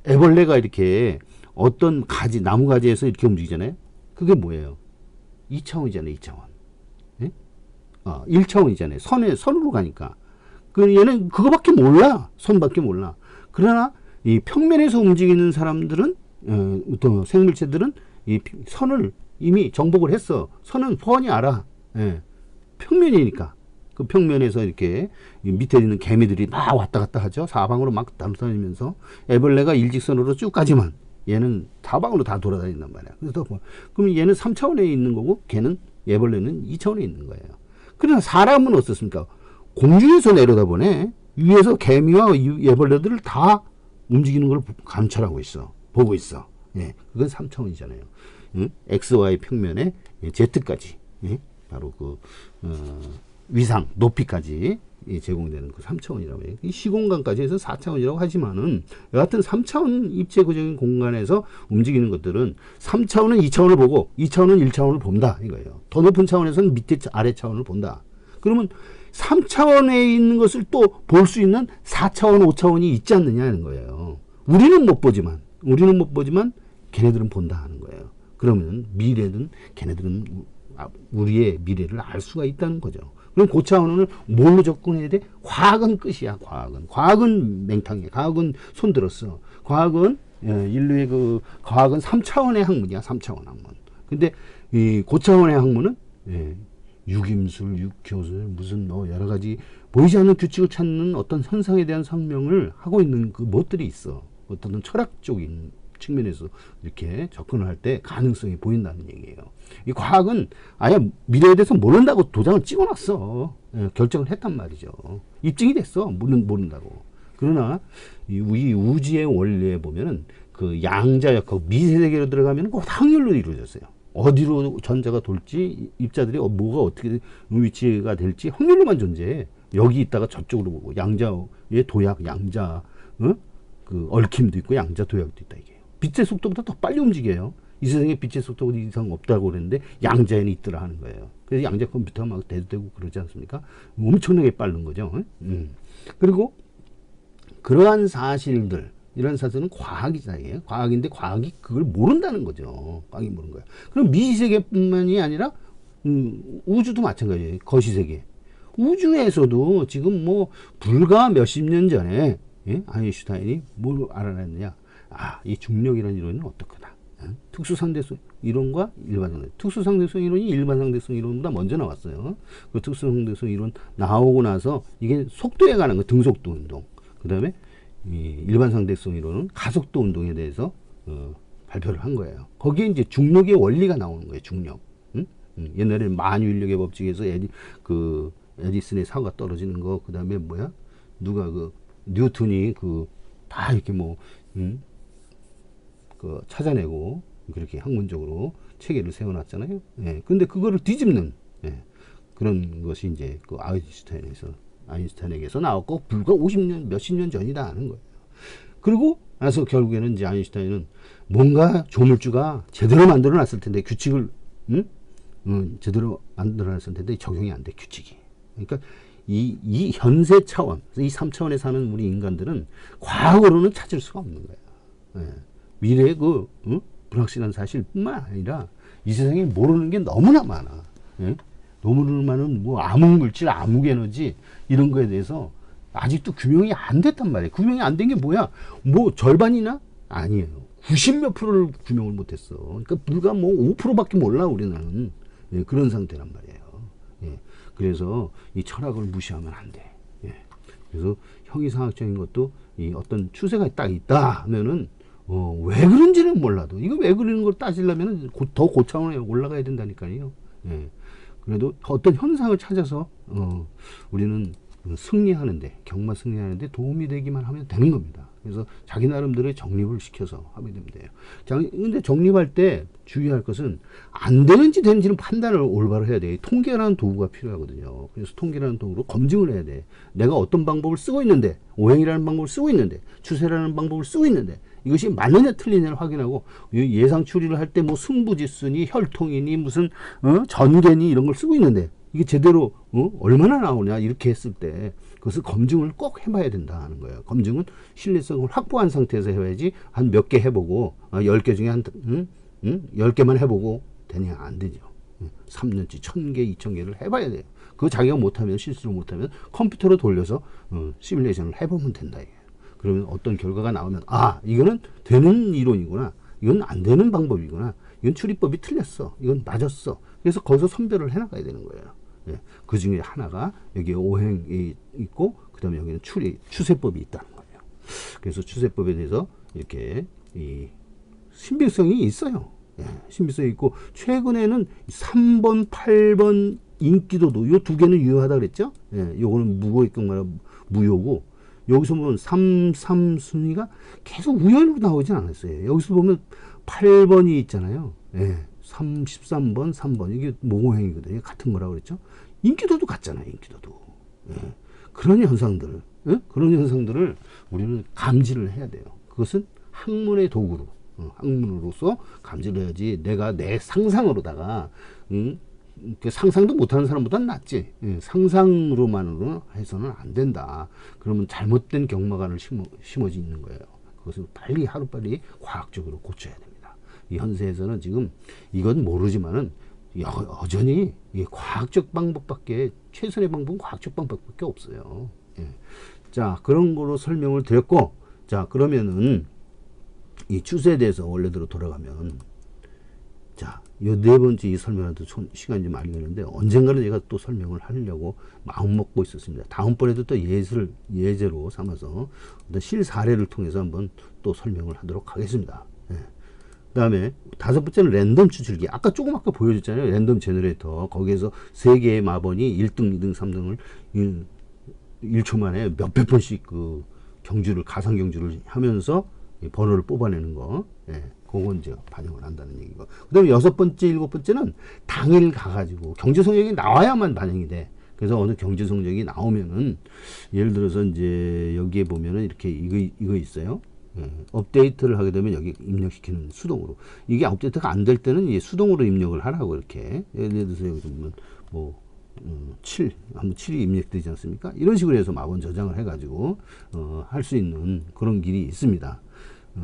Speaker 1: 애벌레가 이렇게 어떤 가지, 나무 가지에서 이렇게 움직이잖아요. 그게 뭐예요? 2차원이잖아요, 2차원. 예? 1차원이잖아요. 선으로 가니까. 얘는 그거밖에 몰라. 선밖에 몰라. 그러나 이 평면에서 움직이는 사람들은, 또 생물체들은 이 선을 이미 정복을 했어. 선은 뻔히 알아. 예. 평면이니까. 그 평면에서 이렇게 밑에 있는 개미들이 막 왔다 갔다 하죠. 사방으로 막 다니면서. 애벌레가 일직선으로 쭉 가지만 얘는 사방으로 다 돌아다닌단 말이야. 그래서 그럼 얘는 3차원에 있는 거고 걔는 애벌레는 2차원에 있는 거예요. 그러나 사람은 어떻습니까? 공중에서 내려다보네. 위에서 개미와 애벌레들을 다 움직이는 걸 관찰하고 있어. 보고 있어. 예, 그건 3차원이잖아요. 응? XY 평면에 Z까지. 예? 바로 그 위상, 높이까지 제공되는 그 3차원이라고 해요. 시공간까지 해서 4차원이라고 하지만은 여하튼 3차원 입체구적인 공간에서 움직이는 것들은 3차원은 2차원을 보고 2차원은 1차원을 본다 이거예요. 더 높은 차원에서는 밑에 아래 차원을 본다. 그러면 3차원에 있는 것을 또 볼 수 있는 4차원, 5차원이 있지 않느냐는 거예요. 우리는 못 보지만 걔네들은 본다 하는 거예요. 그러면 미래는 걔네들은 우리의 미래를 알 수가 있다는 거죠. 그럼 그 차원을 뭘로 접근해야 돼? 과학은 끝이야. 과학은 맹탕해. 과학은 손들었어. 과학은 인류의 그 과학은 3차원의 학문이야. 3차원 학문. 근데 이 고차원의 학문은 육임술, 육교술, 무슨 여러 가지 보이지 않는 규칙을 찾는 어떤 현상에 대한 설명을 하고 있는 그 것들이 있어. 어떤 철학적인 측면에서 이렇게 접근을 할 때 가능성이 보인다는 얘기예요. 이 과학은 아예 미래에 대해서 모른다고 도장을 찍어놨어. 결정을 했단 말이죠. 입증이 됐어. 모른다고. 그러나 이 우주의 원리에 보면은 그 양자역학 미세세계로 들어가면 곧 확률로 이루어졌어요. 어디로 전자가 돌지, 입자들이 뭐가 어떻게 위치가 될지 확률로만 존재해. 여기 있다가 저쪽으로 보고 양자의 도약, 양자, 그 얽힘도 있고 양자 도약도 있다 이게. 빛의 속도보다 더 빨리 움직여요. 이 세상에 빛의 속도가 이상 없다고 그랬는데 양자에는 있더라 하는 거예요. 그래서 양자 컴퓨터가 막 대두되고 그러지 않습니까? 엄청나게 빠른 거죠. 그리고 그러한 사실들, 이런 사실은 과학이잖아요. 과학인데 과학이 그걸 모른다는 거죠. 과학이 모르는 거예요. 그럼 미시세계뿐만이 아니라 우주도 마찬가지예요. 거시세계. 우주에서도 지금 뭐 불과 몇십 년 전에 아인슈타인이 뭘 알아냈느냐. 이 중력이라는 이론은 어떻구나. 특수상대성 이론과 일반상대성. 특수상대성 이론이 일반상대성 이론보다 먼저 나왔어요. 그 특수상대성 이론 나오고 나서 이게 속도에 관한 거, 등속도 운동. 그 다음에 일반상대성 이론은 가속도 운동에 대해서 발표를 한 거예요. 거기에 이제 중력의 원리가 나오는 거예요. 중력. 옛날에 만유인력의 법칙에서 에디슨의 사고가 떨어지는 거, 그 다음에 누가 뉴턴이 다 이렇게 찾아내고 그렇게 학문적으로 체계를 세워놨잖아요. 근데 그거를 뒤집는 그런 것이 이제 그 아인슈타인에게서 나왔고 불과 50년, 몇십 년 전이다 하는 거예요. 그리고 나서 결국에는 이제 아인슈타인은 뭔가 조물주가 제대로 만들어놨을 텐데 규칙을 제대로 만들어놨을 텐데 적용이 안 돼, 규칙이. 그러니까 이 현세 차원, 이 3차원에 사는 우리 인간들은 과학으로는 찾을 수가 없는 거예요. 미래의 불확실한 사실뿐만 아니라 이 세상에 모르는 게 너무나 많아. 너무나 많은 암흑물질, 암흑에너지 이런 거에 대해서 아직도 규명이 안 됐단 말이에요. 규명이 안 된 게 뭐야? 절반이나? 아니에요. 90몇 프로를 규명을 못했어. 그러니까 불과 5%밖에 몰라 우리는. 그런 상태란 말이에요. 그래서 이 철학을 무시하면 안 돼. 그래서 형이상학적인 것도 이 어떤 추세가 딱 있다 하면은 왜 그런지는 몰라도 이거 왜 그러는 걸 따지려면 더 고차원에 올라가야 된다니까요. 예. 그래도 어떤 현상을 찾아서 우리는 승리하는데, 경마 승리하는데 도움이 되기만 하면 되는 겁니다. 그래서 자기 나름대로 정립을 시켜서 하면 됩니다. 근데 정립할 때 주의할 것은 안 되는지 되는지는 판단을 올바로 해야 돼. 통계라는 도구가 필요하거든요. 그래서 통계라는 도구로 검증을 해야 돼. 내가 어떤 방법을 쓰고 있는데, 오행이라는 방법을 쓰고 있는데, 추세라는 방법을 쓰고 있는데, 이것이 맞느냐 틀리냐를 확인하고, 예상 추리를 할 때 뭐 승부지수니 혈통이니 무슨 전개니 이런 걸 쓰고 있는데 이게 제대로 얼마나 나오냐 이렇게 했을 때 그것을 검증을 꼭 해봐야 된다 하는 거예요. 검증은 신뢰성을 확보한 상태에서 해야지. 한 몇 개 해보고 10개 중에 한 10개만 해보고 되냐? 안 되죠. 3년치 1000개 2000개를 해봐야 돼요. 그거 자기가 못하면, 실수를 못하면 컴퓨터로 돌려서 시뮬레이션을 해보면 된다 이게. 그러면 어떤 결과가 나오면 이거는 되는 이론이구나, 이건 안 되는 방법이구나, 이건 추리법이 틀렸어, 이건 맞았어. 그래서 거기서 선별을 해나가야 되는 거예요. 예. 그 중에 하나가 여기 오행이 있고, 그 다음에 여기는 추세법이 있다는 거예요. 그래서 추세법에 대해서 이렇게 신빙성이 있어요. 예. 신빙성이 있고, 최근에는 3번 8번 인기도도 요 두 개는 유효하다 그랬죠. 예. 요거는 무효고, 여기서 보면 3, 3순위가 계속 우연으로 나오진 않았어요. 여기서 보면 8번이 있잖아요. 예. 33번, 3번. 이게 모호행이거든요. 같은 거라고 그랬죠. 인기도도 같잖아요. 인기도도. 예. 그런 현상들을, 그런 현상들을 우리는 감지를 해야 돼요. 그것은 학문의 도구로, 학문으로서 감지를 해야지, 내가 내 상상으로다가, 그 상상도 못하는 사람보다는 낫지. 예, 상상으로만으로 해서는 안 된다. 그러면 잘못된 경마관을 심어져 있는 거예요. 그것을 빨리, 하루빨리 과학적으로 고쳐야 됩니다. 이 현세에서는 지금 이건 모르지만은 여전히 과학적 방법밖에, 최선의 방법은 과학적 방법밖에 없어요. 예. 자, 그런 거로 설명을 드렸고, 자, 그러면은 이 추세에 대해서 원래대로 돌아가면, 자, 요 네 번째 이 설명한테 시간이 좀 많이 걸렸는데, 언젠가는 제가 또 설명을 하려고 마음 먹고 있었습니다. 다음번에도 또 예제로 삼아서 실사례를 통해서 한번 또 설명을 하도록 하겠습니다. 예. 그 다음에 다섯 번째는 랜덤 추출기. 아까 보여줬잖아요. 랜덤 제너레이터. 거기에서 세 개의 마번이 1등, 2등, 3등을 1초 만에 몇백 번씩 그 가상 경주를 하면서 번호를 뽑아내는 거. 예. 그건 이제 반영을 한다는 얘기고. 그 다음에 여섯 번째, 일곱 번째는 당일 가가지고 경제 성적이 나와야만 반영이 돼. 그래서 어느 경제 성적이 나오면은, 예를 들어서 이제 여기에 보면은 이렇게 이거 있어요. 예. 업데이트를 하게 되면 여기 입력시키는 수동으로. 이게 업데이트가 안 될 때는 이제 수동으로 입력을 하라고 이렇게. 예를 들어서 여기 보면 뭐 7이 입력되지 않습니까? 이런 식으로 해서 마번 저장을 해가지고 할 수 있는 그런 길이 있습니다.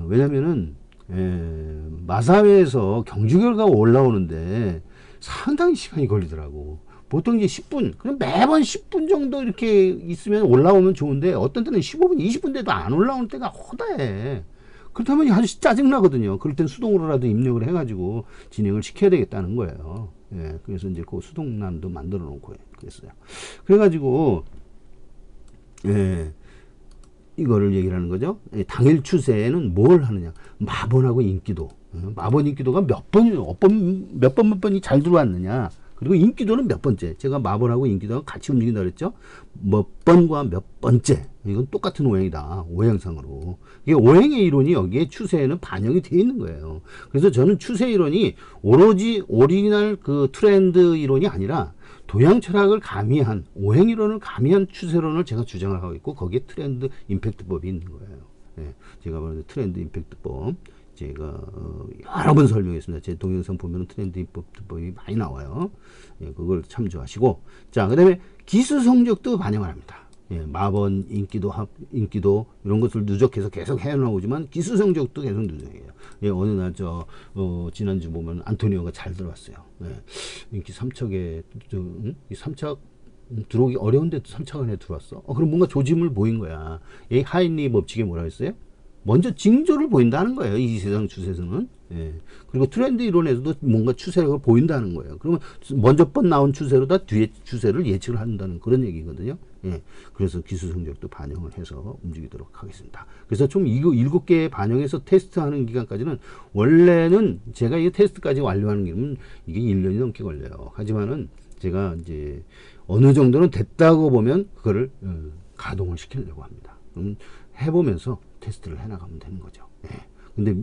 Speaker 1: 왜냐면은 마사회에서 경주 결과가 올라오는데 상당히 시간이 걸리더라고. 보통 이제 10분, 그럼 매번 10분 정도 이렇게 있으면 올라오면 좋은데, 어떤 때는 15분, 20분 돼도 안 올라오는 때가 허다해. 그렇다면 아주 짜증나거든요. 그럴 땐 수동으로라도 입력을 해가지고 진행을 시켜야 되겠다는 거예요. 예, 그래서 이제 그 수동란도 만들어 놓고 그랬어요. 그래가지고, 이거를 얘기를 하는 거죠. 당일 추세에는 뭘 하느냐. 마번하고 인기도. 마번 인기도가 몇 번이 잘 들어왔느냐. 그리고 인기도는 몇 번째. 제가 마번하고 인기도가 같이 움직인다 그랬죠. 몇 번과 몇 번째. 이건 똑같은 오행이다. 오행상으로. 이게 오행의 이론이 여기에 추세에는 반영이 되어 있는 거예요. 그래서 저는 추세 이론이 오로지 오리지널 그 트렌드 이론이 아니라 도양 철학을 가미한, 오행 이론을 가미한 추세론을 제가 주장을 하고 있고, 거기에 트렌드 임팩트법이 있는 거예요. 예, 제가 말하는 트렌드 임팩트법, 제가 여러 번 설명했습니다. 제 동영상 보면 트렌드 임팩트법이 많이 나와요. 예, 그걸 참조하시고, 자, 그 다음에 기수 성적도 반영을 합니다. 예, 마번, 인기도 이런 것을 누적해서 계속 해나오지만 기수 성적도 계속 누적해요. 예, 어느 날 지난주 보면 안토니오가 잘 들어왔어요. 예, 인기 3척에 이 3척 들어오기 어려운데도 3척 안에 들어왔어. 그럼 뭔가 조짐을 보인 거야. 이 하인리 법칙에 뭐라 했어요? 먼저 징조를 보인다는 거예요. 이 세상 추세에서는. 예. 그리고 트렌드 이론에서도 뭔가 추세가 보인다는 거예요. 그러면 먼저 번 나온 추세로다 뒤에 추세를 예측을 한다는 그런 얘기거든요. 예. 그래서 기술 성적도 반영을 해서 움직이도록 하겠습니다. 그래서 좀 이거 7개 반영해서 테스트하는 기간까지는 원래는 제가 이 테스트까지 완료하는 길은 이게 1년이 넘게 걸려요. 하지만은 제가 이제 어느 정도는 됐다고 보면 그거를 가동을 시키려고 합니다. 그럼 해보면서 테스트를 해나가면 되는 거죠. 예. 근데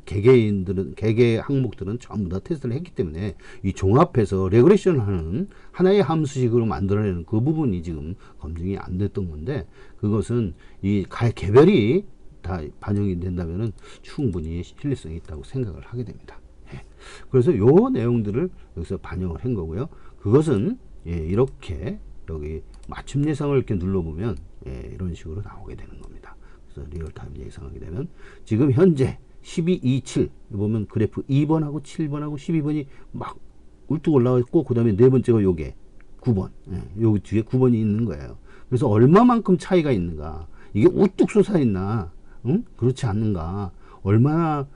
Speaker 1: 개개 항목들은 전부 다 테스트를 했기 때문에 이 종합해서 레그레션을 하는 하나의 함수식으로 만들어내는 그 부분이 지금 검증이 안 됐던 건데, 그것은 이 개별이 다 반영이 된다면은 충분히 신뢰성이 있다고 생각을 하게 됩니다. 예. 그래서 요 내용들을 여기서 반영을 한 거고요. 그것은 이렇게 여기 맞춤 예상을 이렇게 눌러보면 이런 식으로 나오게 되는 겁니다. 그래서 리얼타임 예상하게 되면 지금 현재 12, 2, 7 보면 그래프 2번하고 7번하고 12번이 막 울뚝 올라와 있고, 그 다음에 네 번째가 요게 9번, 여기 뒤에 9번이 있는 거예요. 그래서 얼마만큼 차이가 있는가, 이게 우뚝 솟아있나, 그렇지 않는가, 얼마나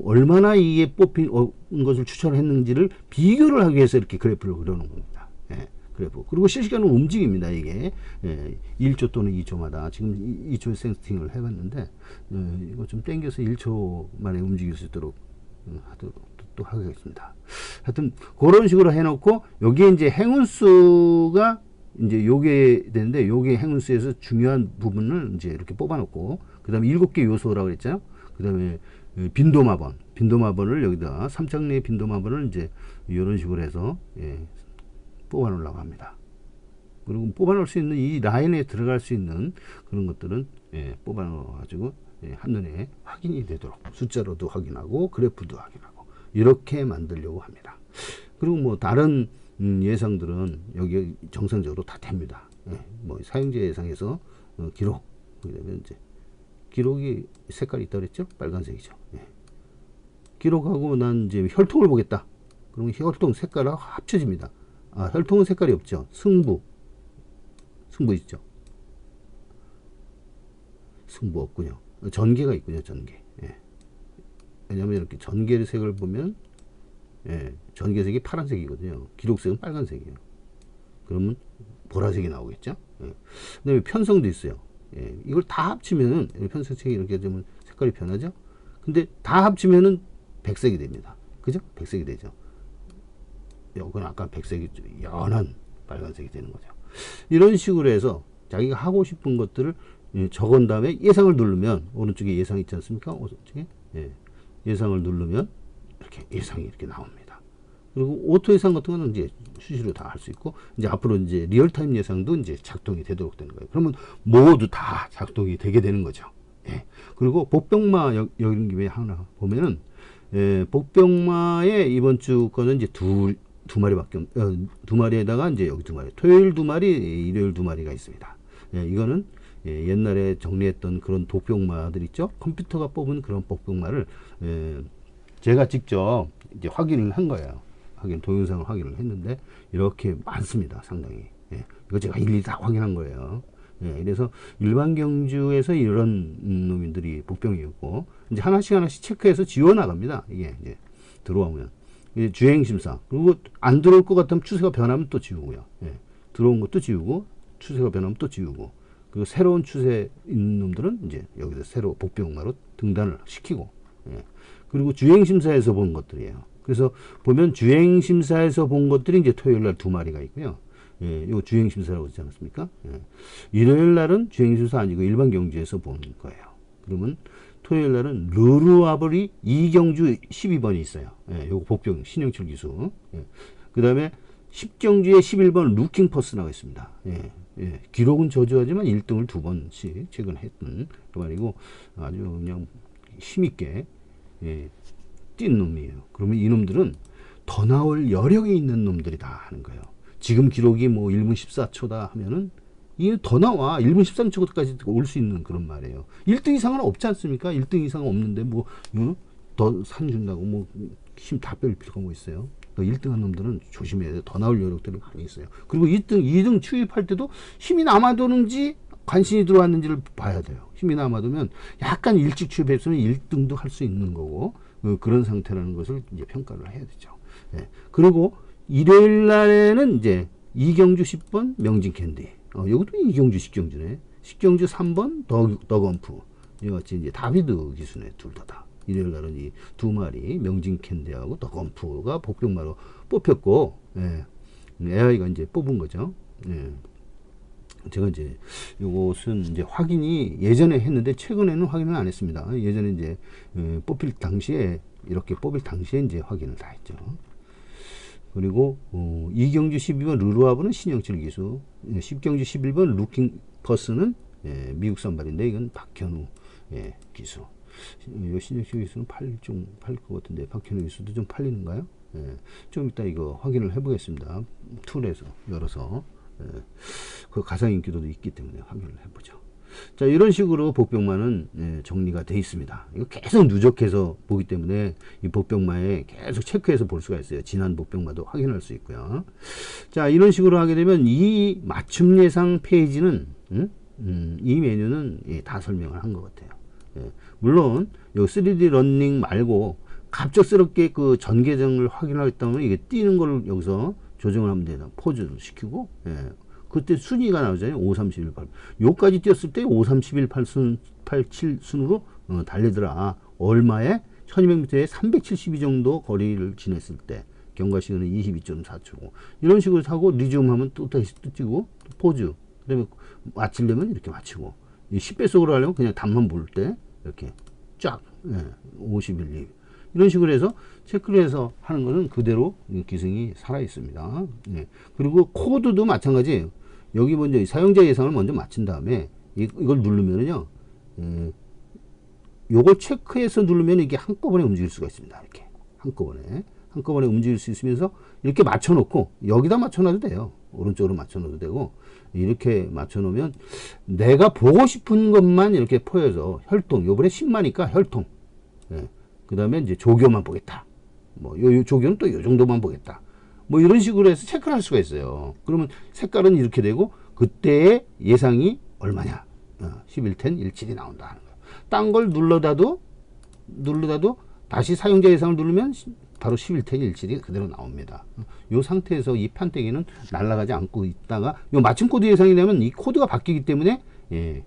Speaker 1: 얼마나 이게 뽑힌 것을 추천했는지를 비교를 하기 위해서 이렇게 그래프를 그려놓은 겁니다. 예, 그래프. 그리고 실시간으로 움직입니다. 이게 1초 또는 2초마다 지금 2초 세팅을 해봤는데 이거 좀 당겨서 1초 만에 움직일 수 있도록 또 하겠습니다. 하여튼 그런 식으로 해놓고 여기에 이제 행운수가 이제 요게 되는데, 요게 행운수에서 중요한 부분을 이제 이렇게 뽑아놓고, 그 다음에 7개 요소라고 그랬잖아요. 그 다음에 빈도마번을 여기다 3장내의 빈도마번을 이제 이런 식으로 해서 뽑아 놓으려고 합니다. 그리고 뽑아 놓을 수 있는 이 라인에 들어갈 수 있는 그런 것들은 뽑아 놓아 가지고 한눈에 확인이 되도록 숫자로도 확인하고 그래프도 확인하고 이렇게 만들려고 합니다. 그리고 뭐 다른 예상들은 여기 정상적으로 다 됩니다. 뭐 사용자 예상에서 기록, 그다음에 이제 기록이 색깔이 있다 그랬죠? 빨간색이죠. 기록하고 난 이제 혈통을 보겠다. 그러면 혈통 색깔하고 합쳐집니다. 아, 혈통은 색깔이 없죠. 승부 있죠. 승부 없군요. 전개가 있군요. 전개. 왜냐하면 이렇게 전개 색을 보면 전개색이 파란색이거든요. 기록색은 빨간색이에요. 그러면 보라색이 나오겠죠. 그다음에 편성도 있어요. 이걸 다 합치면은 편성색이 이렇게 되면 색깔이 변하죠. 근데 다 합치면은 백색이 됩니다. 그죠? 백색이 되죠. 이건 아까 백색이 연한 빨간색이 되는 거죠. 이런 식으로 해서 자기가 하고 싶은 것들을 적은 다음에 예상을 누르면, 오른쪽에 예상 있지 않습니까? 오른쪽에 예상을 누르면 이렇게 예상이 이렇게 나옵니다. 그리고 오토 예상 같은 거는 이제 수시로 다 할 수 있고, 이제 앞으로 이제 리얼타임 예상도 이제 작동이 되도록 되는 거예요. 그러면 모두 다 작동이 되게 되는 거죠. 그리고 복병마 여기 김에 하나 보면은 복병마의 이번 주 거는 이제 두 마리밖에 두 마리에다가 이제 여기 두 마리, 토요일 두 마리, 일요일 두 마리가 있습니다. 이거는 옛날에 정리했던 그런 복병마들 있죠. 컴퓨터가 뽑은 그런 복병마를 제가 직접 이제 확인을 한 거예요. 동영상을 확인을 했는데 이렇게 많습니다. 상당히. 이거 제가 일일이 다 확인한 거예요. 그래서 일반 경주에서 이런 놈들이 복병이었고, 이제 하나씩 체크해서 지워 나갑니다. 이게 이제 들어오면 주행 심사, 그리고 안 들어올 것 같으면 추세가 변하면 또 지우고요. 들어온 것도 지우고, 추세가 변하면 또 지우고, 그리고 새로운 추세 있는 놈들은 이제 여기서 새로 복병마로 등단을 시키고, 그리고 주행 심사에서 본 것들이에요. 그래서 보면 주행 심사에서 본 것들이 이제 토요일 날 두 마리가 있고요. 이거 주행 심사라고 하지 않았습니까? 일요일 날은 주행 심사 아니고 일반 경주에서 본 거예요. 그러면 토요일 날은 르루아블이 이경주 12번이 있어요. 요거 복병 신영철 기수. 그 다음에 10경주에 11번 루킹 퍼스나가 있습니다. 기록은 저조하지만 1등을 두 번씩 최근 했던 그 말이고, 아주 그냥 힘있게 뛴 놈이에요. 그러면 이 놈들은 더 나올 여력이 있는 놈들이다 하는 거예요. 지금 기록이 뭐 1분 14초다 하면은 이게 더 나와. 1분 13초까지 올 수 있는 그런 말이에요. 1등 이상은 없지 않습니까? 1등 이상은 없는데 뭐 더 산 준다고 뭐 힘 다 뺄 필요가 뭐 있어요. 1등 한 놈들은 조심해야 돼. 더 나올 여력들이 많이 있어요. 그리고 1등, 2등 추입할 때도 힘이 남아도는지 관심이 들어왔는지를 봐야 돼요. 힘이 남아두면 약간 일찍 취업했으면 1등도 할 수 있는 거고, 그런 상태라는 것을 이제 평가를 해야 되죠. 그리고 일요일 날에는 이제 이경주 10번 명진캔디. 이것도 이경주 식경주네. 식경주 3번 더건프. 이같이 이제 다비드 기수네. 둘 다. 일요일 날은 이 두 마리 명진캔디하고 더건프가 복병마로 뽑혔고, 예. AI가 이제 뽑은 거죠. 예. 제가 이제 요것은 이제 확인이 예전에 했는데 최근에는 확인을 안 했습니다. 예전에 이제 뽑힐 당시에 이렇게 뽑힐 당시에 이제 확인을 다 했죠. 그리고 이경주 12번 르루아브는 신영철 기수, 10경주 11번 루킹 퍼스는 미국 선발인데 이건 박현우 기수. 요 신영철 기수는 좀 팔릴 것 같은데 박현우 기수도 좀 팔리는가요? 좀 이따 이거 확인을 해보겠습니다. 툴에서 열어서. 그 가상 인기도도 있기 때문에 확인을 해보죠. 자, 이런 식으로 복병마는 정리가 되어 있습니다. 이거 계속 누적해서 보기 때문에 이 복병마에 계속 체크해서 볼 수가 있어요. 지난 복병마도 확인할 수 있고요. 자, 이런 식으로 하게 되면 이 맞춤 예상 페이지는 이 메뉴는 다 설명을 한 것 같아요. 물론 요 3D 러닝 말고 갑작스럽게 그 전 계정을 확인하겠다면 이게 띄는 걸 여기서 조정을 하면 되나 포즈를 시키고, 그때 순위가 나오잖아요. 5, 31, 8. 요까지 뛰었을 때 5, 31, 87 순으로 달리더라. 얼마에? 1200m에 372 정도 거리를 지냈을 때 경과 시간은 22.4초고 이런 식으로 하고 리즈움 하면 또 다시 뜨고 포즈, 그 다음에 마치려면 이렇게 마치고 10배속으로 하려면 그냥 답만 볼 때 이렇게 쫙 51, 2 이런 식으로 해서 체크를 해서 하는 것은 그대로 기승이 살아 있습니다. 그리고 코드도 마찬가지예요. 여기 먼저 사용자 예상을 먼저 맞춘 다음에 이걸 누르면은요, 요걸 체크해서 누르면 이게 한꺼번에 움직일 수가 있습니다. 이렇게 한꺼번에 움직일 수 있으면서 이렇게 맞춰놓고 여기다 맞춰놔도 돼요. 오른쪽으로 맞춰놓어도 되고 이렇게 맞춰놓으면 내가 보고 싶은 것만 이렇게 포여서 혈통, 요번에 10마니까 혈통, 그 다음에 이제 조교만 보겠다. 뭐, 요 조교는 또 요 정도만 보겠다. 뭐, 이런 식으로 해서 체크를 할 수가 있어요. 그러면 색깔은 이렇게 되고, 그때의 예상이 얼마냐. 1110, 17이 나온다 하는 거예요. 딴 걸 눌러다도 다시 사용자 예상을 누르면 바로 1110, 17이 그대로 나옵니다. 요 상태에서 이 판때기는 날아가지 않고 있다가, 요 맞춤 코드 예상이 되면 이 코드가 바뀌기 때문에,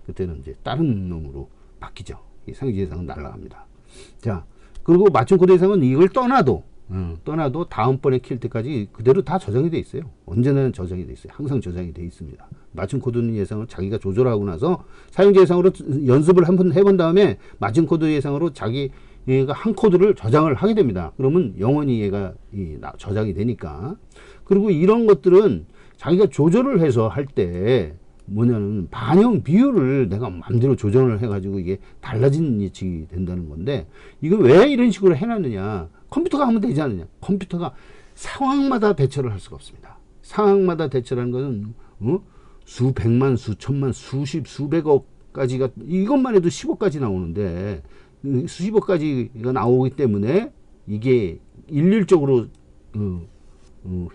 Speaker 1: 그때는 이제 다른 놈으로 바뀌죠. 이 상지 예상은 날아갑니다. 자, 그리고 맞춤 코드 예상은 이걸 떠나도 다음번에 킬 때까지 그대로 다 저장이 돼 있어요. 언제나 저장이 돼 있어요. 항상 저장이 돼 있습니다. 맞춤 코드 예상을 자기가 조절하고 나서 사용자 예상으로 연습을 한번 해본 다음에 맞춤 코드 예상으로 자기가 한 코드를 저장을 하게 됩니다. 그러면 영원히 얘가 저장이 되니까. 그리고 이런 것들은 자기가 조절을 해서 할 때 뭐냐면 반영 비율을 내가 마음대로 조정을 해가지고 이게 달라진 예측이 된다는 건데, 이거 왜 이런 식으로 해놨느냐. 컴퓨터가 하면 되지 않느냐. 컴퓨터가 상황마다 대처를 할 수가 없습니다. 상황마다 대처라는 것은 수백만, 수천만, 수백억까지가, 이것만 해도 10억까지 나오는데 수십억까지가 나오기 때문에 이게 일률적으로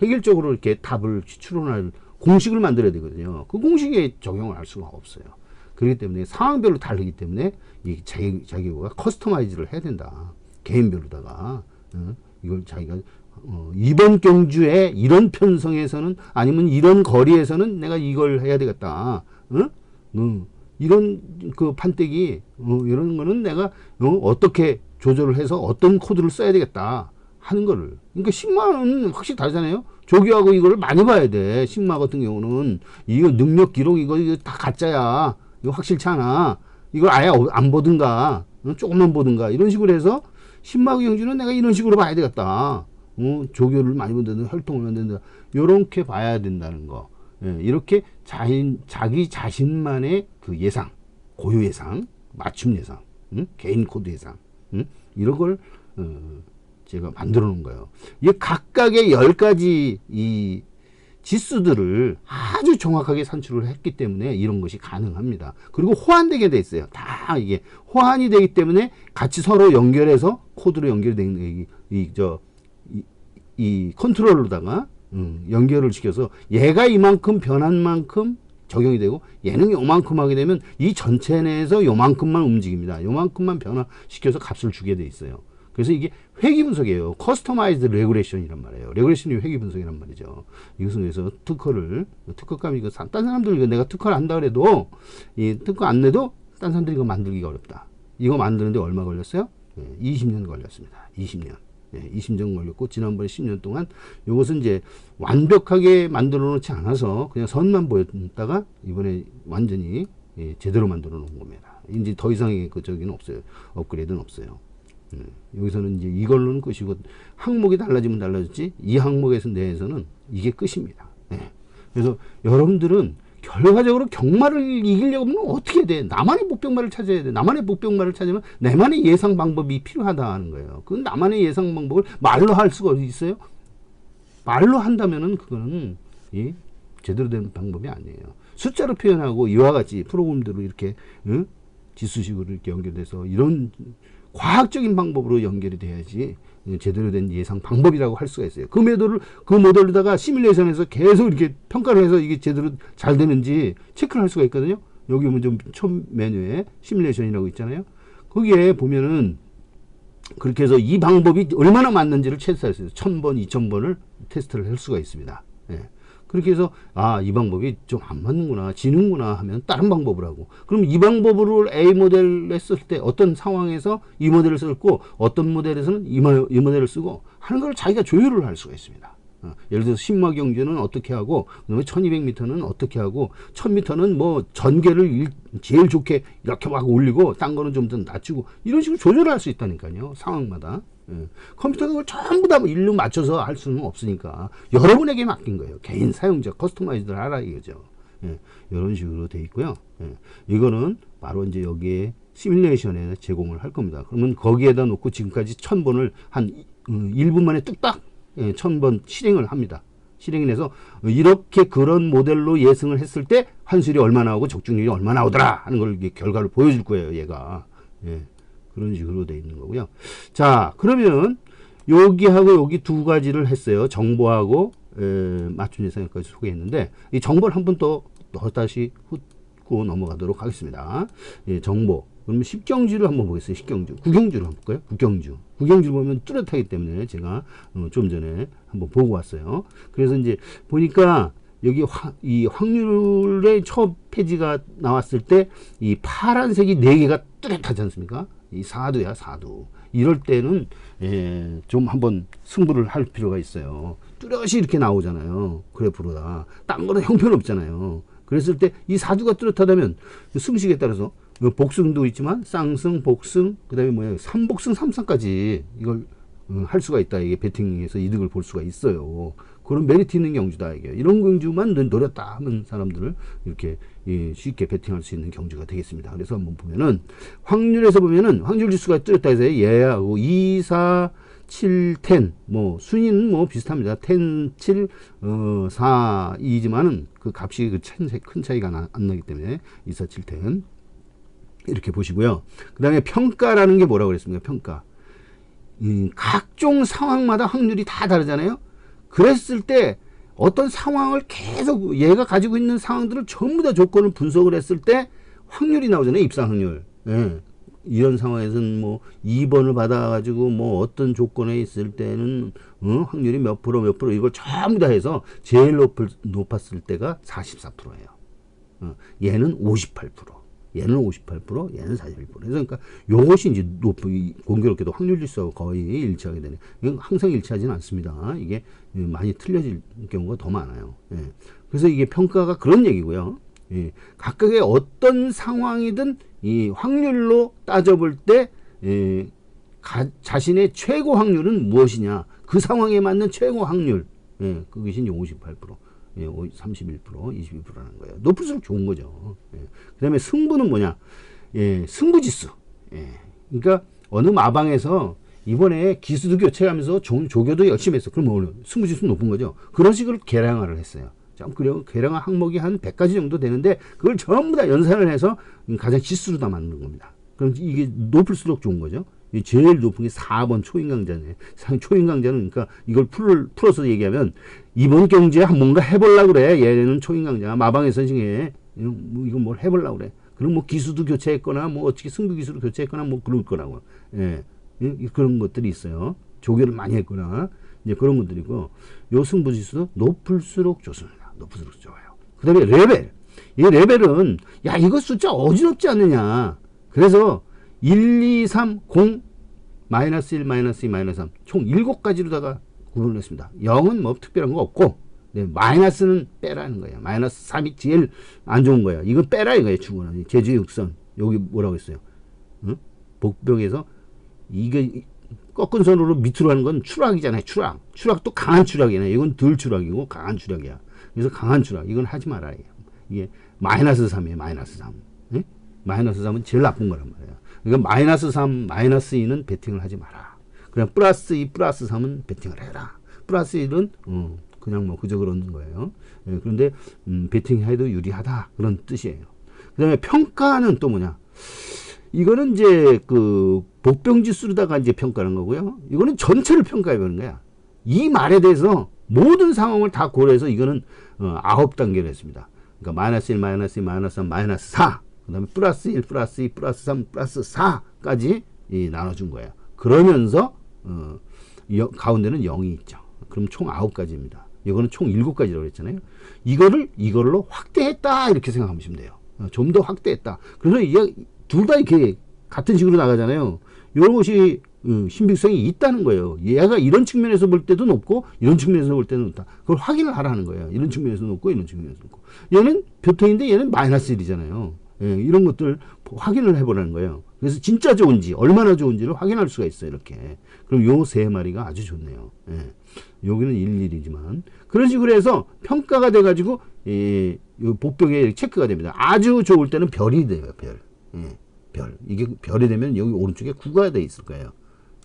Speaker 1: 획일적으로 이렇게 답을 추론할 공식을 만들어야 되거든요. 그 공식에 적용을 할 수가 없어요. 그렇기 때문에 상황별로 다르기 때문에 이 자기가 커스터마이즈를 해야 된다. 개인별로다가 이걸 자기가 이번 경주에 이런 편성에서는 아니면 이런 거리에서는 내가 이걸 해야 되겠다. 이런 그 판때기 이런 거는 내가 어떻게 조절을 해서 어떤 코드를 써야 되겠다 하는 거를. 그러니까 10만원 확실히 다르잖아요. 조교하고 이걸 많이 봐야 돼. 10만 같은 경우는 이거 능력 기록 이거 다 가짜야. 이거 확실치 않아. 이걸 아예 안 보든가 조금만 보든가 이런 식으로 해서 10마 경주는 내가 이런 식으로 봐야 되겠다. 조교를 많이 본다든가 혈통을 만든다. 요렇게 봐야 된다는 거. 이렇게 자기 자신만의 그 예상, 고유 예상, 맞춤 예상, 개인 코드 예상, 이런 걸 제가 만들어 놓은 거예요. 이 각각의 10가지 이 지수들을 아주 정확하게 산출을 했기 때문에 이런 것이 가능합니다. 그리고 호환되게 돼 있어요. 다 이게 호환이 되기 때문에 같이 서로 연결해서 코드로 연결된 이 컨트롤러다가 연결을 시켜서 얘가 이만큼 변한 만큼 적용이 되고 얘는 요만큼 하게 되면 이 전체 내에서 요만큼만 움직입니다. 요만큼만 변화시켜서 값을 주게 돼 있어요. 그래서 이게 회귀 분석이에요. 커스터마이즈드 레귤레이션이란 말이에요. 레그레시브 회귀 분석이란 말이죠. 이것은 그래서 특허감이 이거 딴 사람들 이거 내가 특허를 한다 그래도 이 특허 안 내도 딴 사람들이 이거 만들기가 어렵다. 이거 만드는데 얼마 걸렸어요? 20년 걸렸습니다. 20년. 20년 걸렸고 지난번에 10년 동안 이것은 이제 완벽하게 만들어 놓지 않아서 그냥 선만 보였다가 이번에 완전히 제대로 만들어 놓은 겁니다. 이제 더 이상의 그 저기는 없어요. 업그레이드는 없어요. 여기서는 이제 이걸로는 끝이고 항목이 달라지면 달라졌지 이 항목에서 내에서는 이게 끝입니다. 그래서 여러분들은 결과적으로 경마를 이기려고 하면 어떻게 돼? 나만의 복병말을 찾아야 돼. 나만의 복병말을 찾으면 내만의 예상 방법이 필요하다 하는 거예요. 그 나만의 예상 방법을 말로 할 수가 있어요? 말로 한다면은 그거는 제대로 된 방법이 아니에요. 숫자로 표현하고 이와 같이 프로그램대로 이렇게 지수식으로 이렇게 연결돼서 이런 과학적인 방법으로 연결이 돼야지 제대로 된 예상 방법이라고 할 수가 있어요. 그 모델로다가 시뮬레이션에서 계속 이렇게 평가를 해서 이게 제대로 잘 되는지 체크를 할 수가 있거든요. 여기 보면 좀 처음 메뉴에 시뮬레이션이라고 있잖아요. 거기에 보면은 그렇게 해서 이 방법이 얼마나 맞는지를 테스트할 수 있어요. 1000번, 2000번을 테스트를 할 수가 있습니다. 그렇게 해서 이 방법이 좀 안 맞는구나 지는구나 하면 다른 방법을 하고 그럼 이 방법으로 A 모델을 했을 때 어떤 상황에서 이 모델을 썼고 어떤 모델에서는 이 모델을 쓰고 하는 걸 자기가 조율을 할 수가 있습니다. 예를 들어서 신마 경주는 어떻게 하고 그다음에 1200m는 어떻게 하고 1000m는 뭐 전개를 제일 좋게 이렇게 막 올리고 딴 거는 좀 더 낮추고 이런 식으로 조절을 할 수 있다니까요. 상황마다. 컴퓨터가 그걸 전부 다 일로 맞춰서 할 수는 없으니까 여러분에게 맡긴 거예요. 개인 사용자 커스터마이즈를 하라 이거죠. 이런 식으로 돼 있고요. 이거는 바로 이제 여기에 시뮬레이션에 제공을 할 겁니다. 그러면 거기에다 놓고 지금까지 1000번을 한 1분 만에 뚝딱 1000번 실행을 합니다. 실행을 해서 이렇게 그런 모델로 예상을 했을 때 환수율이 얼마 나오고 적중률이 얼마 나오더라 하는 걸 결과를 보여줄 거예요. 얘가. 그런 식으로 돼 있는 거고요. 자, 그러면 여기하고 여기 두 가지를 했어요. 정보하고 맞춤 예상까지 소개했는데 이 정보를 한 번 더 다시 훑고 넘어가도록 하겠습니다. 정보. 그러면 십경주를 한번 보겠어요. 십경주. 구경주를 한번 볼까요? 구경주를 보면 뚜렷하기 때문에 제가 좀 전에 한번 보고 왔어요. 그래서 이제 보니까 여기 이 확률의 첫 페이지가 나왔을 때 이 파란색이 4개가 뚜렷하지 않습니까? 이 사두야, 사두. 이럴 때는 좀 한번 승부를 할 필요가 있어요. 뚜렷이 이렇게 나오잖아요. 그래프로다. 딴 거는 형편없잖아요. 그랬을 때 이 사두가 뚜렷하다면 승식에 따라서 복승도 있지만 쌍승, 복승, 그 다음에 뭐야 3복승, 3상까지 이걸 할 수가 있다. 이게 베팅에서 이득을 볼 수가 있어요. 그런 메리트 있는 경주다. 이게 이런 경주만 노렸다 하는 사람들을 이렇게 쉽게 베팅할 수 있는 경주가 되겠습니다. 그래서 한번 보면은 확률에서 보면은 확률 지수가 뚜렷다 해서 얘하고 2, 4, 7, 10, 뭐 순위는 뭐 비슷합니다. 10, 7, 4, 2지만은 그 값이 큰 차이가 안 나기 때문에 2, 4, 7, 10 이렇게 보시고요. 그 다음에 평가라는 게 뭐라고 그랬습니까? 평가. 각종 상황마다 확률이 다 다르잖아요. 그랬을 때 어떤 상황을 계속 얘가 가지고 있는 상황들을 전부 다 조건을 분석을 했을 때 확률이 나오잖아요. 입상 확률. 이런 상황에서는 뭐 2번을 받아가지고 뭐 어떤 조건에 있을 때는 확률이 몇 프로 이걸 전부 다 해서 제일 높았을 때가 44%예요. 얘는 58%. 얘는 58%, 얘는 41%. 그러니까 요것이 이제 공교롭게도 확률 지수하고 거의 일치하게 되네. 이건 항상 일치하지는 않습니다. 이게 많이 틀려질 경우가 더 많아요. 그래서 이게 평가가 그런 얘기고요. 각각의 어떤 상황이든 이 확률로 따져볼 때 자신의 최고 확률은 무엇이냐. 그 상황에 맞는 최고 확률. 그것이 이제 58%. 31%, 22%라는 거예요. 높을수록 좋은 거죠. 그 다음에 승부는 뭐냐? 승부지수. 그러니까 어느 마방에서 이번에 기수도 교체하면서 조교도 열심히 했어. 그럼 승부지수 높은 거죠. 그런 식으로 계량화를 했어요. 그리고 계량화 항목이 한 100가지 정도 되는데 그걸 전부 다 연산을 해서 가장 지수로 다 만드는 겁니다. 그럼 이게 높을수록 좋은 거죠. 제일 높은 게 4번 초인강자네. 초인강자는 그러니까 이걸 풀어서 얘기하면 이번 경주에 뭔가 해보려고 그래. 얘는 초인강자. 마방의 선생에 이거 뭘 해보려고 그래. 그럼 뭐 기수도 교체했거나 뭐 어떻게 승부 기수로 교체했거나 뭐 그럴 거라고. 그런 것들이 있어요. 조교를 많이 했거나 이제 그런 것들이고, 요 승부지수도 높을수록 좋습니다. 높을수록 좋아요. 그 다음에 레벨. 이 레벨은, 야, 이거 숫자 어지럽지 않느냐. 그래서 1, 2, 3, 0, 마이너스 1, 마이너스 2, 마이너스 3. 총 7가지로다가 구분을 했습니다. 0은 뭐 특별한 거 없고, 네, 마이너스는 빼라는 거예요. 마이너스 3이 제일 안 좋은 거예요. 이거 빼라 이거예요. 충분히. 제주의 흑선. 여기 뭐라고 했어요? 응? 복벽에서 이게 꺾은 선으로 밑으로 하는 건 추락이잖아요. 추락. 추락도 강한 추락이네. 이건 덜 추락이고 강한 추락이야. 그래서 강한 추락. 이건 하지 말아요. 이게 마이너스 3이에요. 마이너스 3. 네? 마이너스 3은 제일 나쁜 거란 말이에요. 그러니까 마이너스 3, 마이너스 2는 베팅을 하지 마라. 그냥 플러스 2, 플러스 3은 베팅을 해라. 플러스 1은 그냥 뭐 그저 그러는 거예요. 예, 그런데 베팅해도 유리하다 그런 뜻이에요. 그다음에 평가는 또 뭐냐? 이거는 이제 그 복병지수로다가 이제 평가하는 거고요. 이거는 전체를 평가해 보는 거야. 이 말에 대해서 모든 상황을 다 고려해서 이거는 9단계로 했습니다. 그러니까 마이너스 1, 마이너스 2, 마이너스 3, 마이너스 4. 그다음에 플러스 1, 플러스 2, 플러스 3, 플러스 4까지 나눠준 거예요. 그러면서 가운데는 0이 있죠. 그럼 총 9가지입니다. 이거는 총 7가지라고 했잖아요. 이걸로 확대했다 이렇게 생각하시면 돼요. 좀 더 확대했다. 그래서 이게 둘 다 이렇게 같은 식으로 나가잖아요. 이런 것이 신빙성이 있다는 거예요. 얘가 이런 측면에서 볼 때도 높고 이런 측면에서 볼 때도 높다. 그걸 확인을 하라는 거예요. 이런 측면에서 높고 이런 측면에서 높고. 얘는 교통인데 얘는 마이너스 1이잖아요. 예, 이런 것들 확인을 해보라는 거예요. 그래서 진짜 좋은지 얼마나 좋은지를 확인할 수가 있어요. 이렇게. 그럼 요 세 마리가 아주 좋네요. 예. 여기는 1, 1이지만 그런 식으로 해서 평가가 돼가지고 요 복벽에 체크가 됩니다. 아주 좋을 때는 별이 돼요. 별. 예. 별. 이게 별이 되면 여기 오른쪽에 9가 돼 있을 거예요.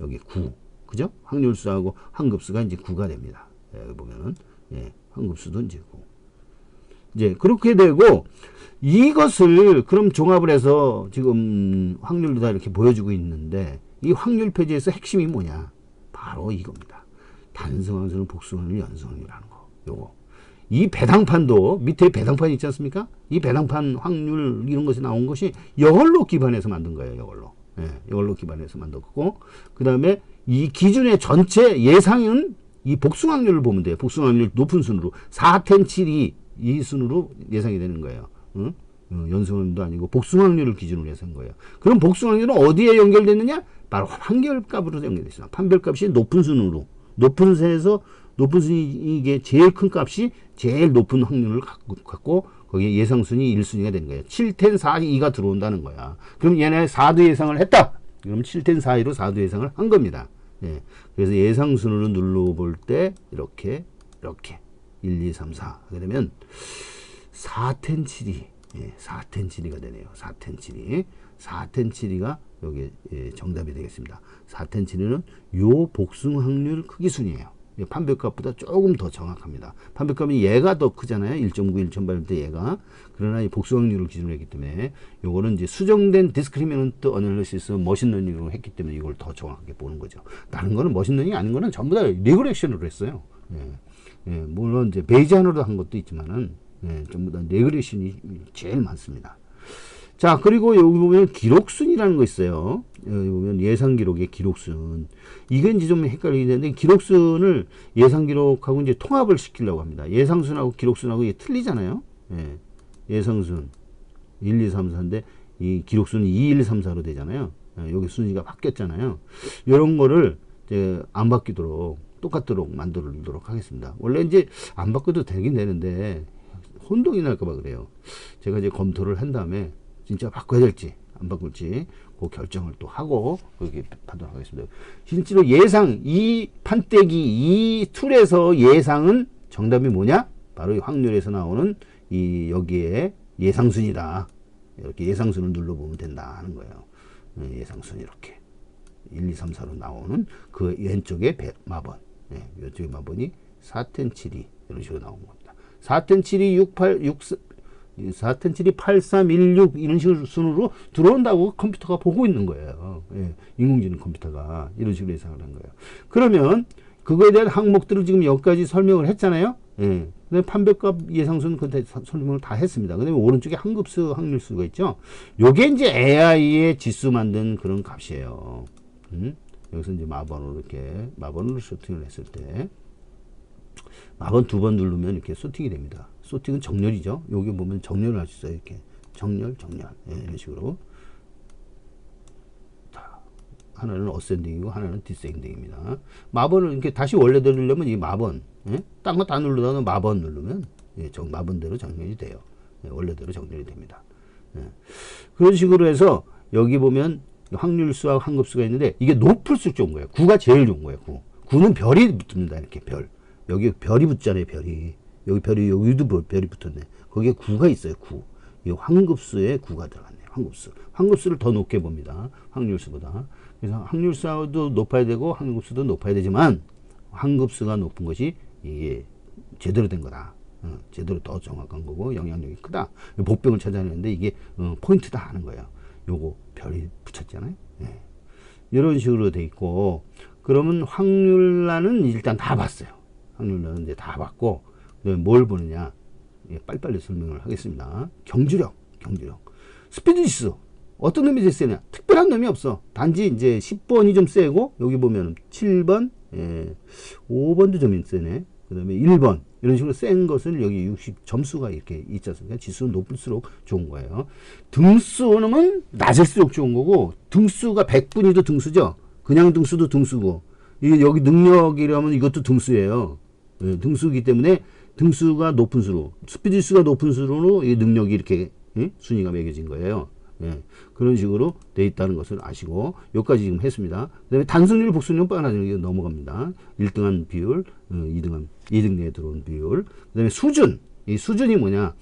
Speaker 1: 여기 9. 그죠? 확률수하고 환급수가 이제 9가 됩니다. 여기 보면은 환급수도 이제 9. 이제 그렇게 되고 이것을 그럼 종합을 해서 지금 확률도 다 이렇게 보여주고 있는데 이 확률 표지에서 핵심이 뭐냐? 바로 이겁니다. 단성항수는 복수항률, 연성항률이라는 거. 요거. 이 배당판도 밑에 배당판 있지 않습니까? 이 배당판 확률 이런 것이 나온 것이 이걸로 기반해서 만든 거예요. 이걸로. 이걸로 기반해서 만들었고 그 다음에 이 기준의 전체 예상은 이 복수확률을 보면 돼요. 복수확률 높은 순으로 4, 10, 7이 이 순으로 예상이 되는 거예요. 연성확률도 아니고 복수확률을 기준으로 예상한 거예요. 그럼 복수확률은 어디에 연결됐느냐? 바로 판별값으로 연결되어 있습니다. 판별값이 높은 순으로 높은 순에서 높은 순위 이게 제일 큰 값이 제일 높은 확률을 갖고 거기에 예상순위 1순위가 되는 거예요. 7, 10, 4, 2가 들어온다는 거야. 그럼 얘네 4도 예상을 했다. 그럼 7, 10, 4, 2로 4도 예상을 한 겁니다. 예. 그래서 예상순으로 눌러볼 때 이렇게 1, 2, 3, 4 하게 되면 4, 10, 7이 4, 10, 7이가 되네요. 4, 10, 7이 4, 10, 7이가 여기 정답이 되겠습니다. 4, 10, 7이는 요 복숭 확률 크기 순이에요. 판별값보다 조금 더 정확합니다. 판별값이 얘가 더 크잖아요. 1.9, 1.8일 때 얘가. 그러나 이 복수 확률을 기준으로 했기 때문에 요거는 이제 수정된 디스크리미넌트 어널리시스 머신러닝으로 했기 때문에 이걸 더 정확하게 보는 거죠. 다른 거는 머신러닝이 아닌 거는 전부 다 리그레션으로 했어요. 물론 이제 베이지안으로 한 것도 있지만은 전부 다 리그레션이 제일 많습니다. 자, 그리고 여기 보면 기록순이라는 거 있어요. 여기 보면 예상 기록의 기록순. 이게 이제 좀 헷갈리게 되는데, 기록순을 예상 기록하고 이제 통합을 시키려고 합니다. 예상순하고 기록순하고 이게 틀리잖아요. 예상순 1, 2, 3, 4인데, 이 기록순은 2, 1, 3, 4로 되잖아요. 여기 순위가 바뀌었잖아요. 이런 거를 이제 안 바뀌도록, 똑같도록 만들도록 하겠습니다. 원래 이제 안 바꿔도 되긴 되는데, 혼동이 날까봐 그래요. 제가 이제 검토를 한 다음에, 진짜 바꿔야 될지 안 바꿀지 그 결정을 또 하고 그렇게 판단하겠습니다. 실제로 예상 이 판때기 이 툴에서 예상은 정답이 뭐냐? 바로 이 확률에서 나오는 이 여기에 예상순이다. 이렇게 예상순을 눌러보면 된다 하는 거예요. 예상순 이렇게 1, 2, 3, 4로 나오는 그 왼쪽에 마번, 왼쪽에 마번이 4, 10, 7이 이런 식으로 나온 겁니다. 4, 10, 7이 6, 8, 6, 4, 10, 7이 8, 3, 1, 6 이런 식으로 순으로 들어온다고 컴퓨터가 보고 있는 거예요. 인공지능 컴퓨터가 이런 식으로 예상을 한 거예요. 그러면 그거에 대한 항목들을 지금 여기까지 설명을 했잖아요. 그다음에 판별값 예상수는 그때 설명을 다 했습니다. 그다음에 오른쪽에 항급수 확률수가 있죠. 요게 이제 AI의 지수 만든 그런 값이에요. 여기서 이제 마번으로 이렇게 마번으로 소팅을 했을 때 마번 2번 누르면 이렇게 소팅이 됩니다. 소팅은 정렬이죠. 여기 보면 정렬을 할 수 있어요. 이렇게 정렬 예, 이런 식으로. 자, 하나는 어센딩이고 하나는 디센딩입니다. 마번을 이렇게 다시 원래대로 누르려면 이 마번, 예? 딴 거 다 누르다가 마번 누르면 예, 마번대로 정렬이 돼요. 예, 원래대로 정렬이 됩니다. 예. 그런 식으로 해서 여기 보면 확률수와 환급수가 있는데 이게 높을수록 좋은 거예요. 9가 제일 좋은 거예요. 9는 별이 붙습니다. 이렇게 별. 여기 별이 붙잖아요. 별이. 여기 별이, 여기도 별이 붙었네. 거기에 9가 있어요. 9. 이 환급수에 9가 들어갔네요. 환급수. 환급수를 더 높게 봅니다. 확률수보다. 그래서 확률수도 높아야 되고 환급수도 높아야 되지만 환급수가 높은 것이 이게 제대로 된 거다. 제대로 더 정확한 거고 영향력이 크다. 복병을 찾아내는데 이게 포인트다 하는 거예요. 요거 별이 붙였잖아요. 예. 이런 식으로 돼 있고, 그러면 확률란은 일단 다 봤어요. 확률란은 이제 다 봤고, 그다음에 뭘 보느냐? 예, 빨리빨리 설명을 하겠습니다. 경주력. 스피드 지수. 어떤 놈이 제일 세냐? 특별한 놈이 없어. 단지 이제 10번이 좀 세고, 여기 보면 7번, 예, 5번도 좀 세네. 그 다음에 1번. 이런 식으로 센 것을 여기 60 점수가 이렇게 있지 않습니까? 지수는 높을수록 좋은 거예요. 등수는 낮을수록 좋은 거고, 등수가 100분이도 등수죠? 그냥 등수도 등수고, 이게 여기 능력이라면 이것도 등수예요. 예, 등수이기 때문에 등수가 높은 수로, 스피드 수가 높은 수로 이 능력이 이렇게 예? 순위가 매겨진 거예요. 예, 그런 식으로 돼 있다는 것을 아시고, 여기까지 지금 했습니다. 그 다음에 단승률, 복승률 뻔하게 넘어갑니다. 1등한 비율, 2등 내에 들어온 비율, 그 다음에 수준. 이 수준이 뭐냐?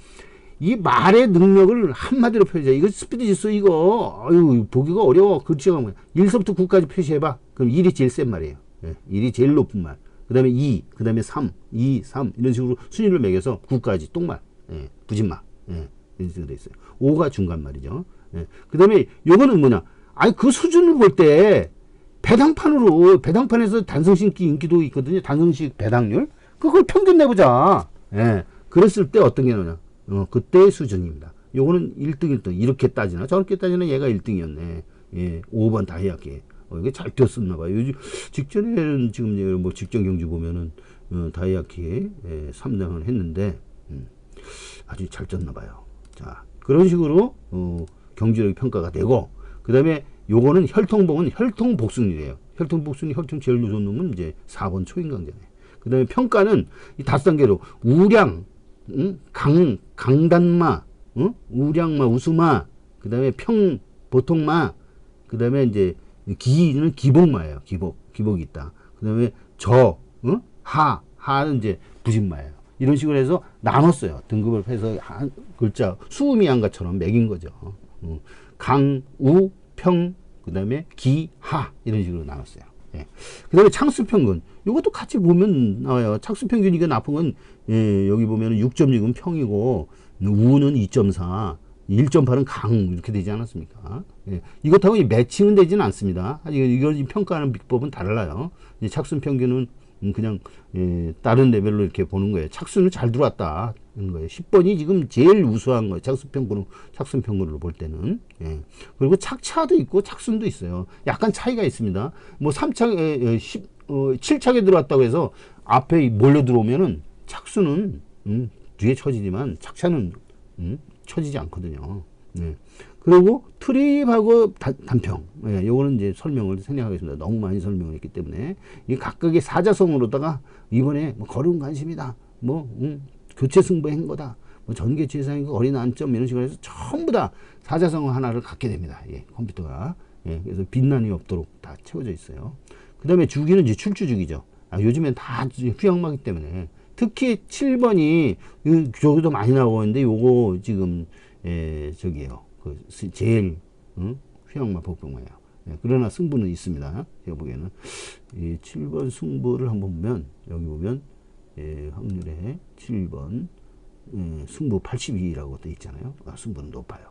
Speaker 1: 이 말의 능력을 한마디로 표시해. 이거 스피드 지수 이거, 아유, 보기가 어려워. 글씨가 뭐야? 1서부터 9까지 표시해봐. 그럼 1이 제일 센 말이에요. 예, 1이 제일 높은 말. 그 다음에 2, 그 다음에 3, 2, 3. 이런 식으로 순위를 매겨서 9까지 똥말. 예, 부진말. 예, 이런 식으로 돼 있어요. 5가 중간 말이죠. 예. 그 다음에 요거는 뭐냐? 아니, 그 수준을 볼 때, 배당판에서 단성식 인기도 있거든요. 단성식 배당률. 그걸 평균 내보자. 예. 그랬을 때 어떤 게 나오냐? 그때의 수준입니다. 요거는 1등, 1등. 이렇게 따지나? 저렇게 따지나? 얘가 1등이었네. 예. 5번 다이아키. 이게 잘 뛰었었나봐요. 요즘, 직전에는 지금 뭐 직전 경주 보면은, 다이아키, 3등을 했는데, 아주 잘 쪘나봐요. 자, 그런 식으로, 경주력이 평가가 되고, 그 다음에 요거는 혈통봉은 혈통복승률이에요. 혈통복승률, 혈통 제일 좋은 놈은 이제 4번 초인강자네. 그 다음에 평가는 이 5단계로 우량, 강단마, 우량마, 우수마, 그 다음에 보통마, 그 다음에 이제 기는 기복마예요. 기복이 있다. 그 다음에 하는 이제 부진마예요. 이런 식으로 해서 나눴어요. 등급을 해서 한 글자, 수음이한가처럼 매긴 거죠. 강, 우, 평, 그 다음에 기, 하. 이런 식으로 나눴어요. 예. 그 다음에 창수평균. 이것도 같이 보면 나와요. 창수평균 이거 나쁜 건, 예, 여기 보면 6.6은 평이고, 우는 2.4, 1.8은 강, 이렇게 되지 않았습니까? 예. 이것하고 매칭은 되지는 않습니다. 이걸 평가하는 비법은 달라요. 착수평균은 그냥 다른 레벨로 이렇게 보는 거예요. 착수는 잘 들어왔다 는 거예요. 10번이 지금 제일 우수한 거예요. 착순평균으로 볼 때는. 예. 그리고 착차도 있고 착순도 있어요. 약간 차이가 있습니다. 뭐 3착 7착에 들어왔다고 해서 앞에 몰려 들어오면은 착수는 뒤에 처지지만 착차는 처지지 않거든요. 예. 그리고 트립하고 단평. 예, 요거는 이제 설명을 생략하겠습니다. 너무 많이 설명을 했기 때문에. 이 각각의 사자성어로다가 이번에 뭐 거리운 관심이다. 뭐, 교체 승부한 거다. 뭐 전개 최상위가 어린 안점 이런 식으로 해서 전부 다 사자성어 하나를 갖게 됩니다. 예, 컴퓨터가. 예, 그래서 빛난이 없도록 다 채워져 있어요. 그 다음에 주기는 이제 출주주기죠. 요즘엔 다 휴양마기 때문에. 특히 7번이 저기도 많이 나오고 있는데 요거 지금, 저기요. 제일 휴양마 복병마예요. 예, 그러나 승부는 있습니다. 제가 보기에는 이 7번 승부를 한번 보면 여기 보면 확률에 7번 승부 82라고 돼 있잖아요. 승부는 높아요.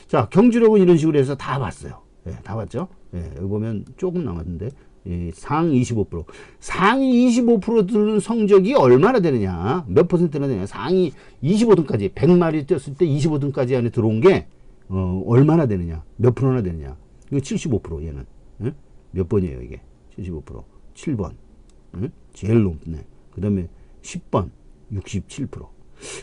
Speaker 1: 자, 경주력은 이런 식으로 해서 다 봤어요. 예, 다 봤죠? 예, 여기 보면 조금 남았는데 상위 25%. 상위 25% 드는 성적이 얼마나 되느냐? 몇 퍼센트나 되느냐? 상위 25등까지 100마리 뛰었을 때 25등까지 안에 들어온 게 얼마나 되느냐? 몇 프로나 되느냐? 이거 75% 얘는. 예? 몇 번이에요, 이게? 75%, 7번, 응? 제일 높네. 그 다음에 10번, 67%.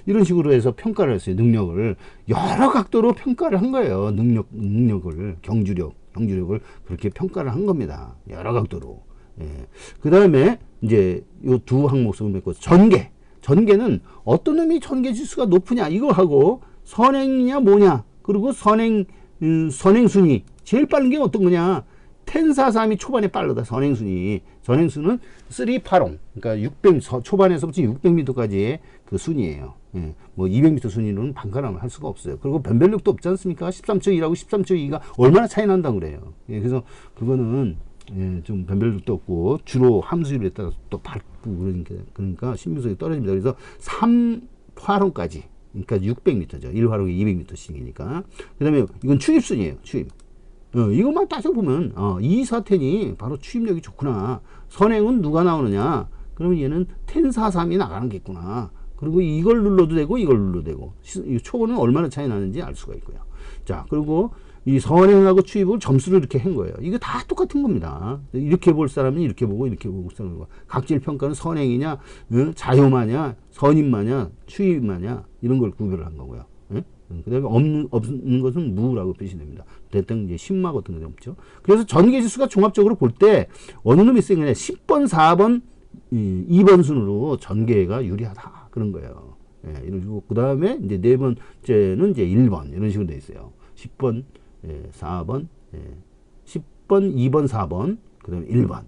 Speaker 1: 이런 식으로 해서 평가를 했어요. 능력을. 여러 각도로 평가를 한 거예요. 능력을, 경주력을 그렇게 평가를 한 겁니다. 여러 각도로. 예. 그 다음에 이제 요 두 항목을 맺고 전개는 어떤 놈이 전개 지수가 높으냐 이거 하고 선행이냐 뭐냐 그리고 선행 순위 제일 빠른 게 어떤 거냐 텐사삼이 초반에 빠르다. 선행순은 380 그러니까 600 초반에서부터 600m까지의 그 순위예요. 예. 뭐 200m 순위로는 반가람을 할 수가 없어요. 그리고 변별력도 없지 않습니까? 13초 1하고 13초 2가 얼마나 차이 난다고 그래요. 예. 그래서 그거는 예, 좀 변별력도 없고 주로 함수율에 따라서 또 밟고 그러니까 신빙성이 떨어집니다. 그래서 3화론까지 그러니까 600m죠. 1화론이 200m씩이니까. 그 다음에 이건 추입순이에요. 추입. 이것만 따져보면 이4텐이 바로 추입력이 좋구나. 선행은 누가 나오느냐. 그러면 얘는 1043이 나가는 게 있구나. 그리고 이걸 눌러도 되고 이걸 눌러도 되고 초고는 얼마나 차이 나는지 알 수가 있고요. 자, 그리고 이 선행하고 추입을 점수를 이렇게 한 거예요. 이거 다 똑같은 겁니다. 이렇게 볼 사람은 이렇게 보고 이렇게 볼 사람은 각질 평가는 선행이냐 자요마냐 선임마냐 추입마냐 이런 걸 구별을 한 거고요. 그 다음에 없는 것은 무라고 표시됩니다. 대충 이제 신마 같은 게 없죠. 그래서 전개지수가 종합적으로 볼 때 어느 놈이 센 거냐 10번 4번 2번 순으로 전개가 유리하다 그런 거예요. 예, 이런 식으로 그 다음에 이제 네 번째는 이제 1번 이런 식으로 돼 있어요. 10번 4번 10번 2번 4번 그 다음에 1번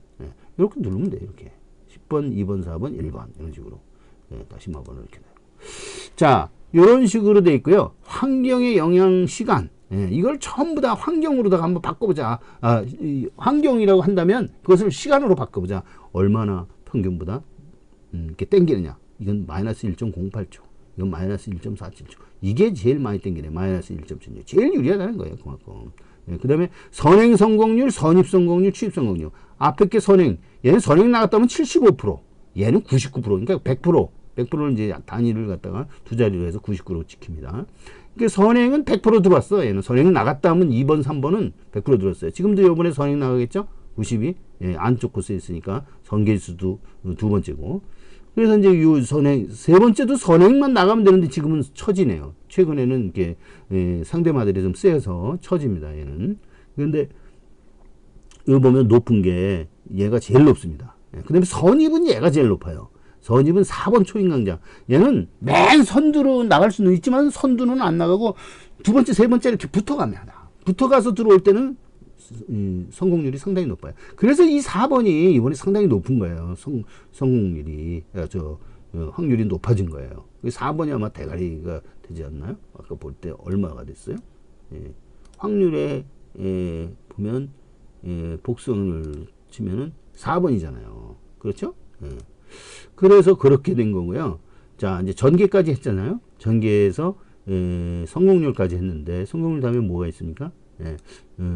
Speaker 1: 이렇게 누르면 돼요. 이렇게 10번 2번 4번 1번 이런 식으로 다시 마번을 이렇게 돼요. 자, 이런 식으로 돼 있고요. 환경의 영향 시간 이걸 전부 다 환경으로다가 한번 바꿔보자. 환경이라고 한다면 그것을 시간으로 바꿔보자. 얼마나 평균보다 이렇게 땡기느냐. 이건 마이너스 1.08초. 이건 마이너스 1.47초. 이게 제일 많이 땡기네. 마이너스 1.76. 제일 유리하다는 거예요. 그만큼. 그 다음에 선행 성공률, 선입 성공률, 취입 성공률. 앞에 게 선행. 얘는 선행 나갔다면 75%. 얘는 99%. 그러니까 100%. 100%는 이제 단위를 갖다가 두 자리로 해서 99로 지킵니다. 그러니까 선행은 100% 들어왔어. 얘는 선행 나갔다 하면 2번, 3번은 100% 들었어요. 지금도 이번에 선행 나가겠죠? 92. 안쪽 코스에 있으니까 선계수도 두 번째고. 그래서 이제 요 선행, 세 번째도 선행만 나가면 되는데 지금은 처지네요. 최근에는 이렇게 상대마들이 좀 세서 처집니다. 얘는. 그런데 이거 보면 높은 게 얘가 제일 높습니다. 그 다음에 선입은 얘가 제일 높아요. 선입은 4번 초인강자. 얘는 맨 선두로 나갈 수는 있지만 선두는 안 나가고 두 번째, 세 번째 이렇게 붙어갑니다. 붙어가서 들어올 때는 성공률이 상당히 높아요. 그래서 이 4번이 이번에 상당히 높은 거예요. 성공률이 확률이 높아진 거예요. 4번이 아마 대가리가 되지 않나요? 아까 볼 때 얼마가 됐어요? 확률에 보면 복수확률 치면은 4번이잖아요. 그렇죠? 그래서 그렇게 된 거고요. 자, 이제 전개까지 했잖아요. 전개에서 성공률까지 했는데 성공률 다음에 뭐가 있습니까?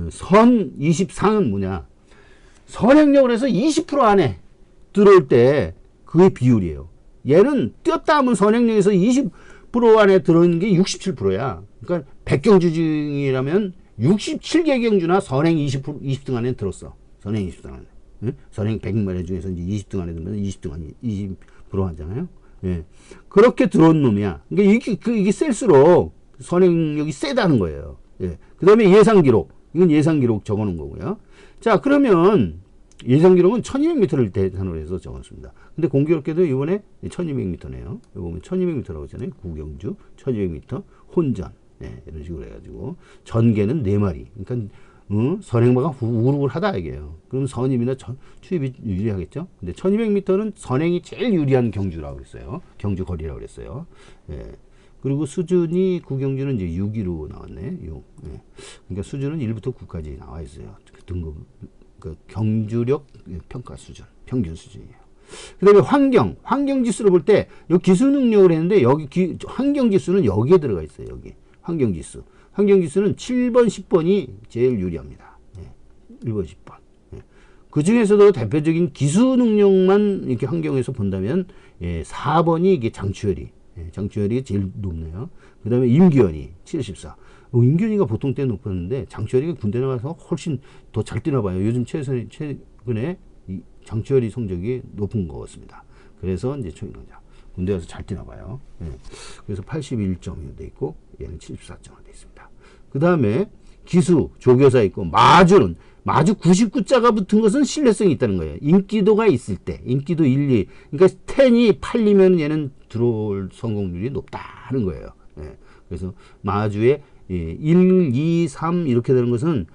Speaker 1: 선 24는 뭐냐? 선행력을 해서 20% 안에 들어올 때 그게 비율이에요. 얘는 뛰었다 하면 선행력에서 20% 안에 들어오는 게 67%야. 그러니까 100경주 중이라면 67개 경주나 선행 20등 안에 들었어. 선행 20등 안에. 선행 100마리 중에서 이제 20등 안에 들면 20등 안에 20% 하잖아요. 그렇게 들어온 놈이야. 그러니까 이게 셀수록 선행력이 세다는 거예요. 그 다음에 예상 기록. 이건 예상 기록 적어 놓은 거고요. 자, 그러면 예상 기록은 1200m를 대상으로 해서 적었습니다. 근데 공교롭게도 이번에 1200m네요. 여기 보면 1200m라고 했잖아요. 구경주 1200m 혼전. 이런 식으로 해가지고 전개는 4마리. 그러니까 선행마가 우글우글하다 이게요. 그럼 선임이나 추입이 유리하겠죠. 근데 1200m는 선행이 제일 유리한 경주라고 했어요. 경주 거리라고 그랬어요. 그리고 수준이 구경주는 이제 6위로 나왔네. 6. 그러니까 수준은 1부터 9까지 나와 있어요. 그 등급, 그 경주력 평가 수준, 평균 수준이에요. 그 다음에 환경 지수를 볼 때, 여기 기술 능력을 했는데, 여기 환경 지수는 여기에 들어가 있어요. 여기. 환경 지수. 환경 지수는 7번, 10번이 제일 유리합니다. 1번, 10번. 그 중에서도 대표적인 기수 능력만 이렇게 환경에서 본다면, 4번이 이게 장추열이 제일 높네요. 그 다음에 임기현이 74. 임기현이가 보통 때 높았는데 장추열이가 군대 나가서 훨씬 더 잘 뛰나 봐요. 요즘 최근에 장치열이 성적이 높은 것 같습니다. 그래서 이제 초인강자. 군대 가서 잘 뛰나 봐요. 예. 그래서 81점이 돼 있고 얘는 74점이 돼 있습니다. 그 다음에 기수, 조교사 있고 마주 99자가 붙은 것은 신뢰성이 있다는 거예요. 인기도가 있을 때, 인기도 1, 2. 그러니까 10이 8이면 얘는 들어올 성공률이 높다는 거예요. 예. 그래서 마주에 1, 2, 3 이렇게 되는 것은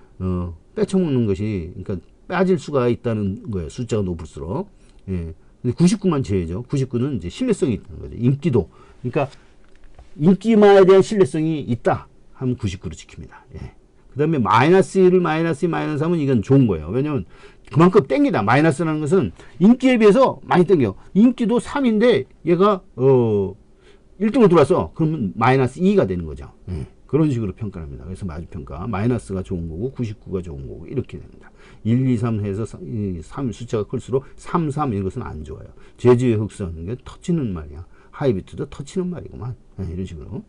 Speaker 1: 빼쳐먹는 것이, 그러니까 빠질 수가 있다는 거예요. 숫자가 높을수록. 예. 근데 99만 제외죠. 99는 이제 신뢰성이 있다는 거죠. 인기도. 그러니까 인기만에 대한 신뢰성이 있다 하면 99로 지킵니다. 예. 그 다음에 마이너스 1을 마이너스 2, 마이너스 3은 이건 좋은 거예요. 왜냐면 그만큼 땡기다. 마이너스라는 것은 인기에 비해서 많이 땡겨. 인기도 3인데 얘가 1등으로 들어왔어. 그러면 마이너스 2가 되는 거죠. 그런 식으로 평가를 합니다. 그래서 마주평가. 마이너스가 좋은 거고 99가 좋은 거고 이렇게 됩니다. 1, 2, 3 해서 3 숫자가 클수록 3, 3 이것은 안 좋아요. 제주의 흑수하는 게 터치는 말이야. 하이비트도 터치는 말이구만. 이런 식으로.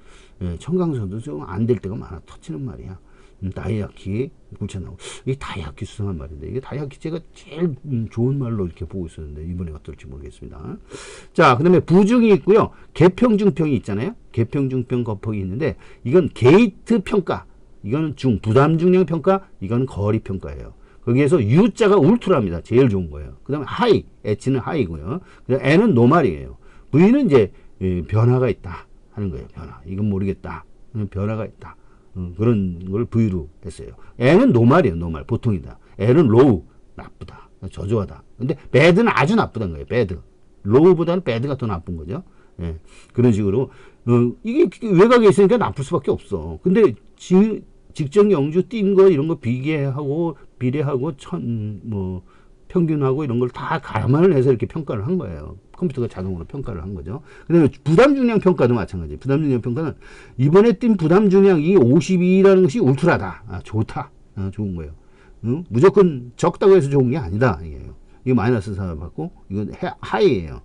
Speaker 1: 청강서도 좀 안 될 때가 많아. 터치는 말이야. 다이아키 굴쳐나오고 이게 다이아키 수상한 말인데 이게 다이아키 제가 제일 좋은 말로 이렇게 보고 있었는데 이번에 어떨지 모르겠습니다. 자, 그 다음에 부중이 있고요. 개평중평이 있잖아요. 개평중평 거폭이 있는데 이건 게이트 평가, 이거는 중 부담중량 평가, 이거는 거리 평가예요. 거기에서 U자가 울트라입니다. 제일 좋은 거예요. 그 다음에 하이, H는 하이고요. 그 다음에 N은 노말이에요. V는 이제 변화가 있다 하는 거예요. 변화. 이건 모르겠다. 변화가 있다. 그런 걸 V로 했어요. N은 노말이에요. 노말. 보통이다. L은 로우. 나쁘다. 저조하다. 근데 배드는 아주 나쁘다는 거예요. 배드. 로우보다는 배드가 더 나쁜 거죠. 예. 그런 식으로 이게 외곽에 있으니까 나쁠 수밖에 없어. 근데 직전 영주 뛴 거 이런 거 비례하고 평균하고 이런 걸 다 감안을 해서 이렇게 평가를 한 거예요. 컴퓨터가 자동으로 평가를 한 거죠. 그 다음에 부담중량 평가도 마찬가지예요. 부담중량 평가는 이번에 뛴 부담중량이 52라는 것이 울트라다. 아, 좋다. 아, 좋은 거예요. 무조건 적다고 해서 좋은 게 아니다. 이게 마이너스 4 받고 이건 하이예요.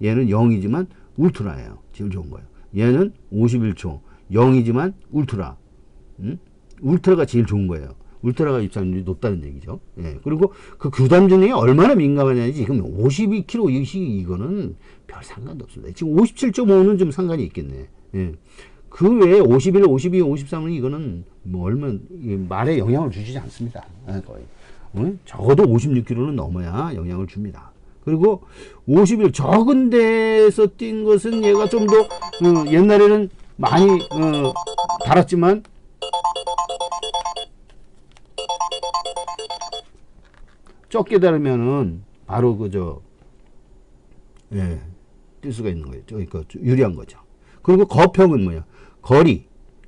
Speaker 1: 얘는 0이지만 울트라예요. 제일 좋은 거예요. 얘는 51초 0이지만 울트라. 울트라가 제일 좋은 거예요. 울트라가 입장률이 높다는 얘기죠. 예. 그리고 그 부담중량이 얼마나 민감하냐지 지금 52kg 이거는 별 상관도 없습니다. 지금 57.5는 좀 상관이 있겠네. 예. 그 외에 51, 52, 53은 이거는 뭐 얼마 말에 영향을 주지 않습니다. 거의. 적어도 56kg는 넘어야 영향을 줍니다. 그리고 51 적은 데서 뛴 것은 얘가 좀 더 옛날에는 많이 달았지만 적게 다르면은 바로 뛸 수가 있는 거예요. 그러니까 유리한 거죠. 그리고 거평은 뭐야?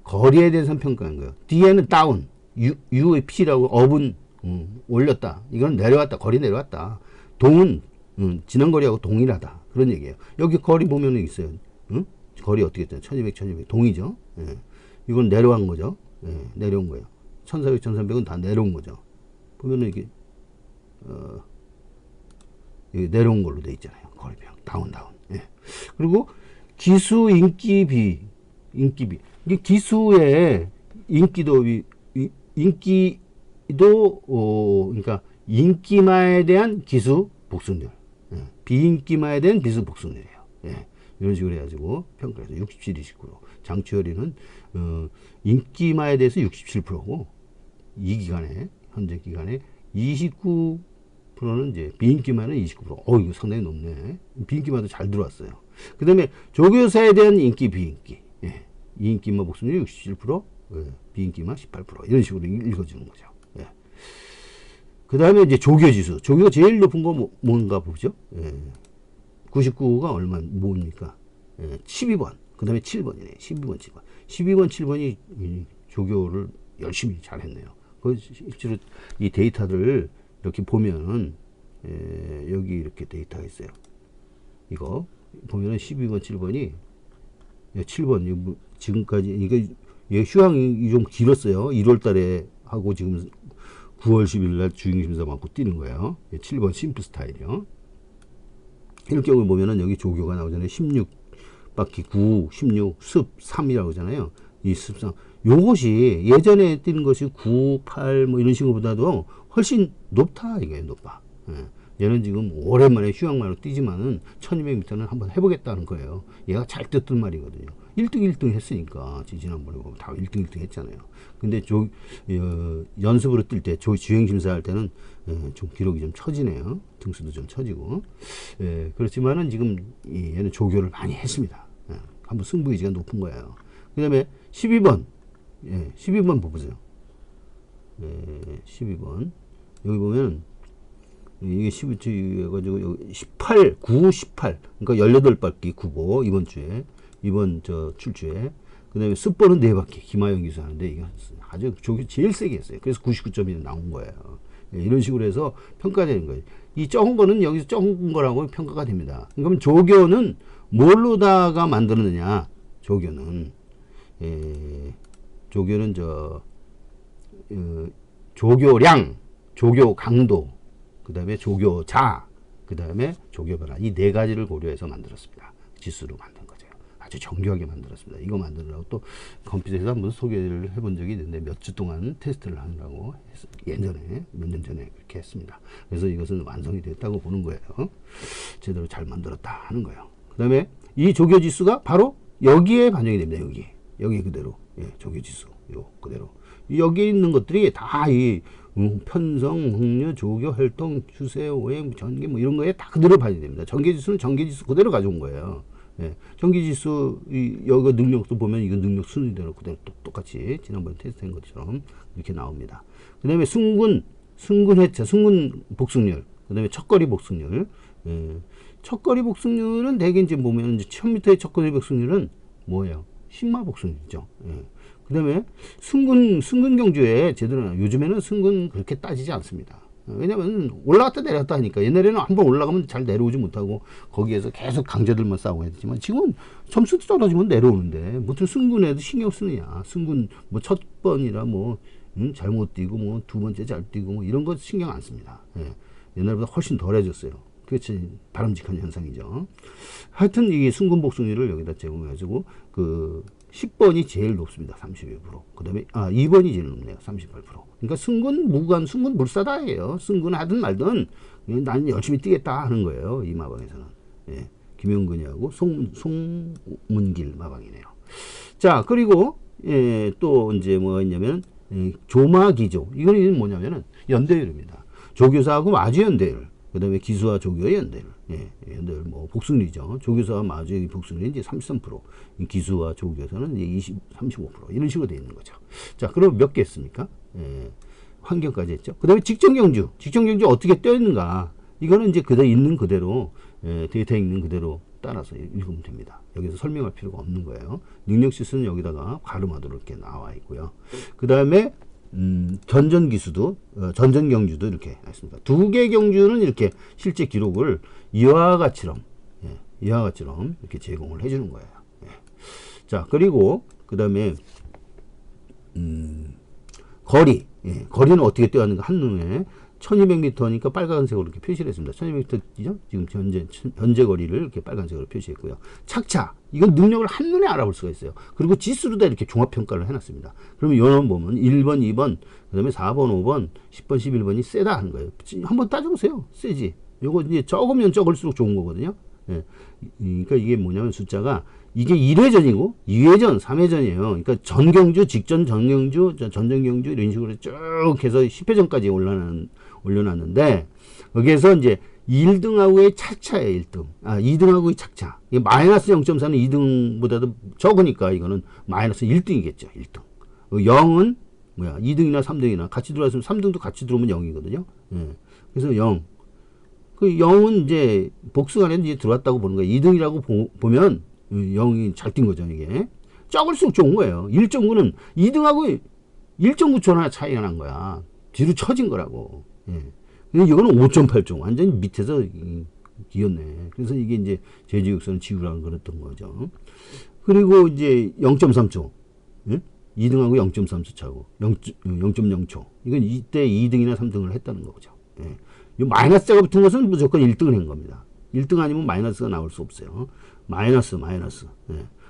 Speaker 1: 거리에 대해서 평가한 거예요. 뒤에는 다운, U의 P라고 업은 올렸다. 이건 내려왔다. 거리 내려왔다. 동은 지난 거리하고 동일하다. 그런 얘기예요. 여기 거리 보면은 있어요. 거리 어떻게 됐냐? 1200, 1200 동이죠. 예. 이건 내려간 거죠. 예, 내려온 거예요. 1400, 1300은 다 내려온 거죠. 보면은 이게 여기 내려온 걸로 돼 있잖아요. 거리평 다운. 예. 그리고 기수 인기비 이게 기수의 인기도 그러니까 인기마에 대한 기수 복수률, 비인기마에 대한 비수 복수률이에요. 예. 이런 식으로 해가지고 평가해서 67, 29로 장치열이는 인기마에 대해서 67%고 이 기간에 현재 기간에 29%는 이제 비인기만은 29%. 이거 상당히 높네. 비인기만도 잘 들어왔어요. 그 다음에 조교사에 대한 인기, 비인기. 예. 이인기만 복수율 67%, 비인기만 18%. 이런 식으로 읽어주는 거죠. 예. 그 다음에 이제 조교지수. 조교가 제일 높은 거 뭔가 보죠. 예. 99가 뭡니까? 12번. 그 다음에 7번이네. 12번, 7번. 12번, 7번이 조교를 열심히 잘했네요. 실제로 이 데이터를 이렇게 보면은 여기 이렇게 데이터가 있어요. 이거 보면은 12번, 7번이 7번 지금까지 이거 휴항이 좀 길었어요. 1월 달에 하고 지금 9월 10일 날 주행심사 받고 뛰는 거예요. 7번 심플 스타일이요. 이럴 경우에 보면은 여기 조교가 나오잖아요. 16바퀴 9, 16, 습 3이라고 하잖아요. 이 습상. 요것이 예전에 뛰는 것이 9, 8 뭐 이런 식으로보다도 훨씬 높다. 이게 높아. 예. 얘는 지금 오랜만에 휴양만으로 뛰지만은 1200m는 한번 해보겠다는 거예요. 얘가 잘 뛰었던 말이거든요. 1등 1등 했으니까 지난번에 보면 다 1등 1등 했잖아요. 근데 연습으로 뛸 때 주행 심사할 때는 좀 기록이 좀 처지네요. 등수도 좀 처지고. 그렇지만은 지금 얘는 조교를 많이 했습니다. 한번 승부 의지가 높은 거예요. 그 다음에 12번 12번 보세요. 12번 여기 보면 이게 12주 해가지고 18, 9, 18 그러니까 18바퀴 9보 이번 출주에 그 다음에 습번은 4바퀴 김하영 기수 하는데 이게 아주 조교 제일 세게 했어요. 그래서 99점이 나온 거예요. 이런 식으로 해서 평가되는 거예요. 이 적은 거는 여기서 적은 거라고 평가가 됩니다. 그럼 조교는 뭘로다가 만들었느냐? 조교는 조교량, 조교 강도, 그 다음에 조교자, 그 다음에 조교 변화 이 4가지를 고려해서 만들었습니다. 지수로 만든 거죠. 아주 정교하게 만들었습니다. 이거 만들려고 또 컴퓨터에서 한번 소개를 해본 적이 있는데 몇 주 동안 테스트를 하느라고 예전에 몇 년 전에 그렇게 했습니다. 그래서 이것은 완성이 됐다고 보는 거예요. 제대로 잘 만들었다 하는 거예요. 그 다음에 이 조교 지수가 바로 여기에 반영이 됩니다. 여기 그대로 조교 지수 요 그대로 여기 있는 것들이 다 이 편성, 흥류, 조교, 활동, 추세, 오행, 전개 뭐 이런 거에 다 그대로 반영이 됩니다. 전개지수는 전개지수 그대로 가져온 거예요. 전개지수 여기 능력도 보면 이건 능력 순위대로 그대로 똑같이 지난번에 테스트한 것처럼 이렇게 나옵니다. 그 다음에 승군 회차, 승군 복승률, 그 다음에 첫거리 복승률. 첫거리 복승률은 대개 이제 보면 이제 1000m의 첫거리 복승률은 뭐예요? 신마 복승률이죠. 그 다음에 승군 경주에 제대로 요즘에는 승군 그렇게 따지지 않습니다. 왜냐면 올라갔다 내려갔다 하니까 옛날에는 한번 올라가면 잘 내려오지 못하고 거기에서 계속 강자들만 싸우고 했지만 지금은 점수도 떨어지면 내려오는데 무슨 승군에도 신경 쓰느냐. 승군 뭐 첫 번이라 뭐 잘못 뛰고 뭐 두 번째 잘 뛰고 뭐 이런 거 신경 안 씁니다. 옛날보다 훨씬 덜해졌어요. 그렇지 바람직한 현상이죠. 하여튼 이 승군 복승률을 여기다 제공해가지고 그 10번이 제일 높습니다. 31%. 그 다음에 2번이 제일 높네요. 38%. 그러니까 승군 무관, 승군 불사다예요. 승군 하든 말든 나는 열심히 뛰겠다 하는 거예요. 이 마방에서는. 김영근이하고 송문길 마방이네요. 자, 그리고 또 이제 뭐가 있냐면 조마기조. 이거는 뭐냐면은 연대율입니다. 조교사하고 마주 연대율. 그 다음에 기수와 조교의 연대율. 연대율 뭐 복승률이죠. 조교사와 마주의 복승률이 이제 33%, 기수와 조교사는 이제 35% 이런 식으로 되어 있는 거죠. 자, 그럼 몇 개 했습니까? 환경까지 했죠. 그 다음에 직전경주 어떻게 떠있는가? 이거는 이제 그대로 있는 그대로 데이터 있는 그대로 따라서 읽으면 됩니다. 여기서 설명할 필요가 없는 거예요. 능력지수는 여기다가 가름하도록 이렇게 나와 있고요. 그 다음에 전전기수도 전전경주도 이렇게 했습니다. 2개 경주는 이렇게 실제 기록을 이와 같이럼 이렇게 제공을 해주는 거예요. 자, 그리고 그 다음에 거리는 어떻게 뛰었는가 한눈에 1200m니까 빨간색으로 이렇게 표시를 했습니다. 1200m죠? 지금 현재 거리를 이렇게 빨간색으로 표시했고요. 착차. 이건 능력을 한눈에 알아볼 수가 있어요. 그리고 지수로 다 이렇게 종합평가를 해놨습니다. 그러면 요런 보면 1번, 2번, 그 다음에 4번, 5번, 10번, 11번이 세다 하는 거예요. 한번 따져보세요. 세지. 요거 이제 적으면 적을수록 좋은 거거든요. 그러니까 이게 뭐냐면 숫자가 이게 1회전이고 2회전, 3회전이에요. 그러니까 전경주, 직전 전경주, 전전경주 이런 식으로 쭉 해서 10회전까지 올려놨는데 여기에서 이제 1등하고의 차차예요. 1등. 2등하고의 차차. 마이너스 0.4는 2등보다도 적으니까 이거는 마이너스 1등이겠죠. 1등. 0은 뭐야? 2등이나 3등이나 같이 들어왔으면 3등도 같이 들어오면 0이거든요. 그래서 0. 그 0은 이제 복수간에 이제 들어왔다고 보는 거예요. 2등이라고 보면 0이 잘 뛴 거죠. 이게. 적을수록 좋은 거예요. 1.9는 2등하고 1.9초나 차이가 난 거야. 뒤로 처진 거라고. 이거는 5.8조. 완전히 밑에서 기었네. 그래서 이게 이제 제지육선을 지우라고 그랬던 거죠. 그리고 이제 0.3초. 2등하고 0.3초 차고. 0.0초. 이건 이때 2등이나 3등을 했다는 거죠. 이 마이너스자가 붙은 것은 무조건 1등을 한 겁니다. 1등 아니면 마이너스가 나올 수 없어요. 마이너스.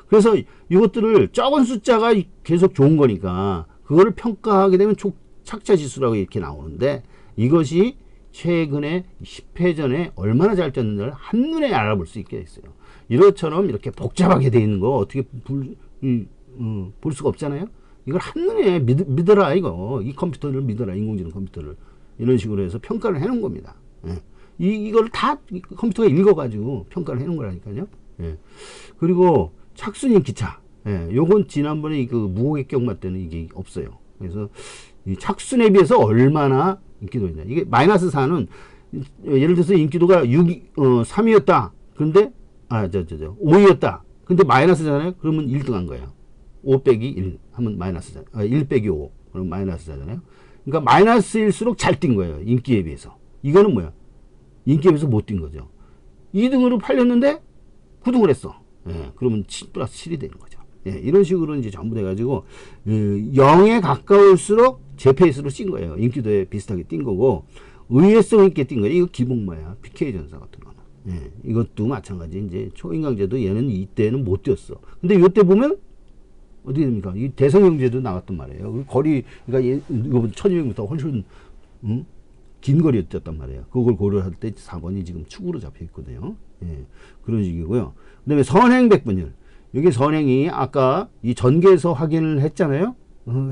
Speaker 1: 그래서 이것들을 적은 숫자가 계속 좋은 거니까 그거를 평가하게 되면 착차 지수라고 이렇게 나오는데 이것이 최근에 10회 전에 얼마나 잘 쪘는지를 한눈에 알아볼 수 있게 있어요. 이것처럼 이렇게 복잡하게 돼 있는 거 어떻게 볼 수가 없잖아요. 이걸 한눈에 믿어라 이거. 이 컴퓨터를 믿어라. 인공지능 컴퓨터를. 이런 식으로 해서 평가를 해놓은 겁니다. 예. 이걸 다 컴퓨터가 읽어가지고 평가를 해놓은 거라니까요. 예. 그리고 착순인 기차. 예. 요건 지난번에 그 무호객 경마 때는 이게 없어요. 그래서 이 착순에 비해서 얼마나 인기도 있냐. 이게 마이너스 4는 예를 들어서 인기도가 3이었다. 그런데 5였다. 근데 마이너스잖아요. 그러면 1등 한 거예요. 5 빼기 1 하면 마이너스잖아요. 1 빼기 5 그럼 마이너스잖아요. 그러니까 마이너스일수록 잘 뛴 거예요. 인기에 비해서. 이거는 뭐야? 인기에 비해서 못 뛴 거죠. 2등으로 팔렸는데 9등을 했어. 예, 그러면 7 플러스 7이 되는 거죠. 예, 이런 식으로 이제 전부 돼가지고 0에 가까울수록 제 페이스로 뛴 거예요. 인기도에 비슷하게 뛴 거고 의외성 있게 뛴 거예요. 이거 기복마야. PK 전사 같은 거는. 예, 이것도 마찬가지. 이제 초인강제도 얘는 이때는 못 뛰었어. 근데 이때 보면 어떻게 됩니까? 이 대성형제도 나왔단 말이에요. 거리, 그러니까 이거 1200m 훨씬 긴 거리에 뛰었단 말이에요. 그걸 고려할 때 4번이 지금 축으로 잡혀 있거든요. 예, 그런 식이고요. 그 다음에 선행 백분율. 여기 선행이 아까 이 전개에서 확인을 했잖아요.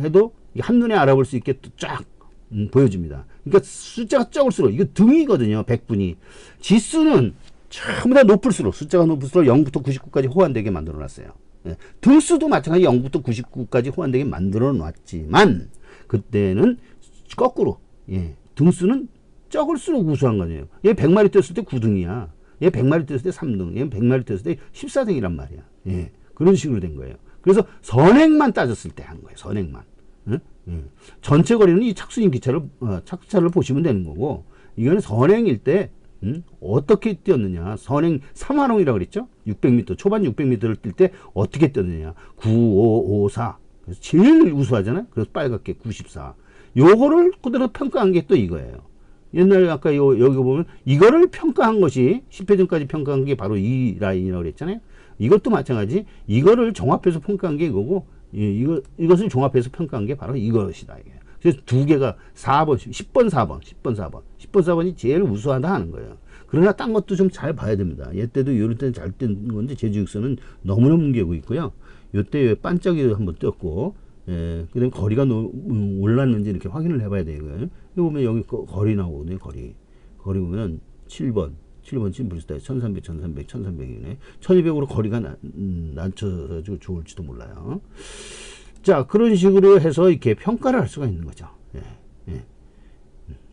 Speaker 1: 해도 한눈에 알아볼 수 있게 또 쫙 보여줍니다. 그러니까 숫자가 적을수록, 이거 등이거든요. 백분이. 지수는 전부 다 높을수록, 숫자가 높을수록 0부터 99까지 호환되게 만들어 놨어요. 예. 등수도 마찬가지 0부터 99까지 호환되게 만들어 놨지만, 그때는 거꾸로, 예. 등수는 적을수록 우수한 거예요. 얘 100마리 뛰었을 때 9등이야. 얘 100마리 뛰었을 때 3등. 얘 100마리 뛰었을 때 14등이란 말이야. 예. 그런 식으로 된 거예요. 그래서 선행만 따졌을 때 한 거예요. 선행만. 예? 예. 전체 거리는 이 착순인 착차를 보시면 되는 거고, 이거는 선행일 때 어떻게 뛰었느냐. 선행 3환홍이라고 그랬죠. 600m, 초반 600m를 뛸 때 어떻게 뛰었느냐. 9, 5, 5, 4. 그래서 제일 우수하잖아요. 그래서 빨갛게 94. 요거를 그대로 평가한 게 또 이거예요. 옛날에 아까 여기 보면 이거를 평가한 것이 10회전까지 평가한 게 바로 이 라인이라고 그랬잖아요. 이것도 마찬가지. 이거를 종합해서 평가한 게 이거고, 이것을 종합해서 평가한 게 바로 이것이다. 그래서 두 개가 4번, 10번, 4번, 10번, 4번. 10번, 4번이 제일 우수하다 하는 거예요. 그러나 딴 것도 좀 잘 봐야 됩니다. 얘때도 이럴 때는 잘 뛴 건데 제주육선은 너무너무 뭉개고 있고요. 요때 반짝이도 한번 떴고, 예, 그 다음에 거리가 올랐는지 이렇게 확인을 해봐야 되고요. 여기 보면 여기 거리 나오거든요. 거리 보면 7번 지금 비슷해요. 1300, 1300이네. 1200으로 거리가 낮춰가지고 좋을지도 몰라요. 자, 그런 식으로 해서 이렇게 평가를 할 수가 있는 거죠. 예, 예.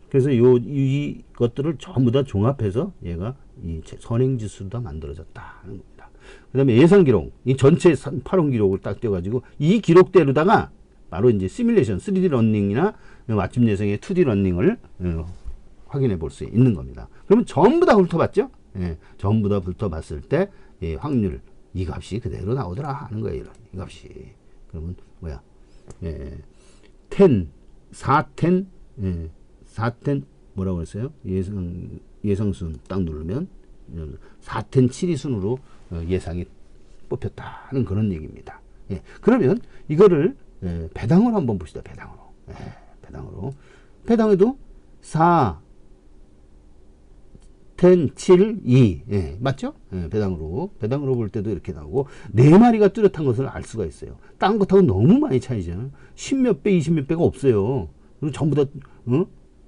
Speaker 1: 그래서 이 것들을 전부 다 종합해서 얘가 이 선행지수로 다 만들어졌다 하는 겁니다. 그 다음에 예상 기록, 이 전체 8원 기록을 딱 떼가지고 이 기록대로다가 바로 이제 시뮬레이션, 3D 러닝이나 맞춤 예상의 2D 러닝을 확인해 볼 수 있는 겁니다. 그러면 전부 다 훑어봤죠? 예, 전부 다 훑어봤을 때 예, 확률, 이 값이 그대로 나오더라 하는 거예요. 이 값이. 그러면 뭐야? 예, 4텐 뭐라고 했어요? 예상순 딱 누르면 4텐 7이 순으로 예상이 뽑혔다는 그런 얘기입니다. 예, 그러면 이거를 배당으로 한번 봅시다. 배당으로. 예, 배당에도 4, 10, 7, 2. 예, 맞죠? 예, 배당으로 볼 때도 이렇게 나오고, 4마리가 뚜렷한 것을 알 수가 있어요. 딴 것하고 너무 많이 차이잖아요. 10몇 배, 20몇 배가 없어요. 그리고 전부 다,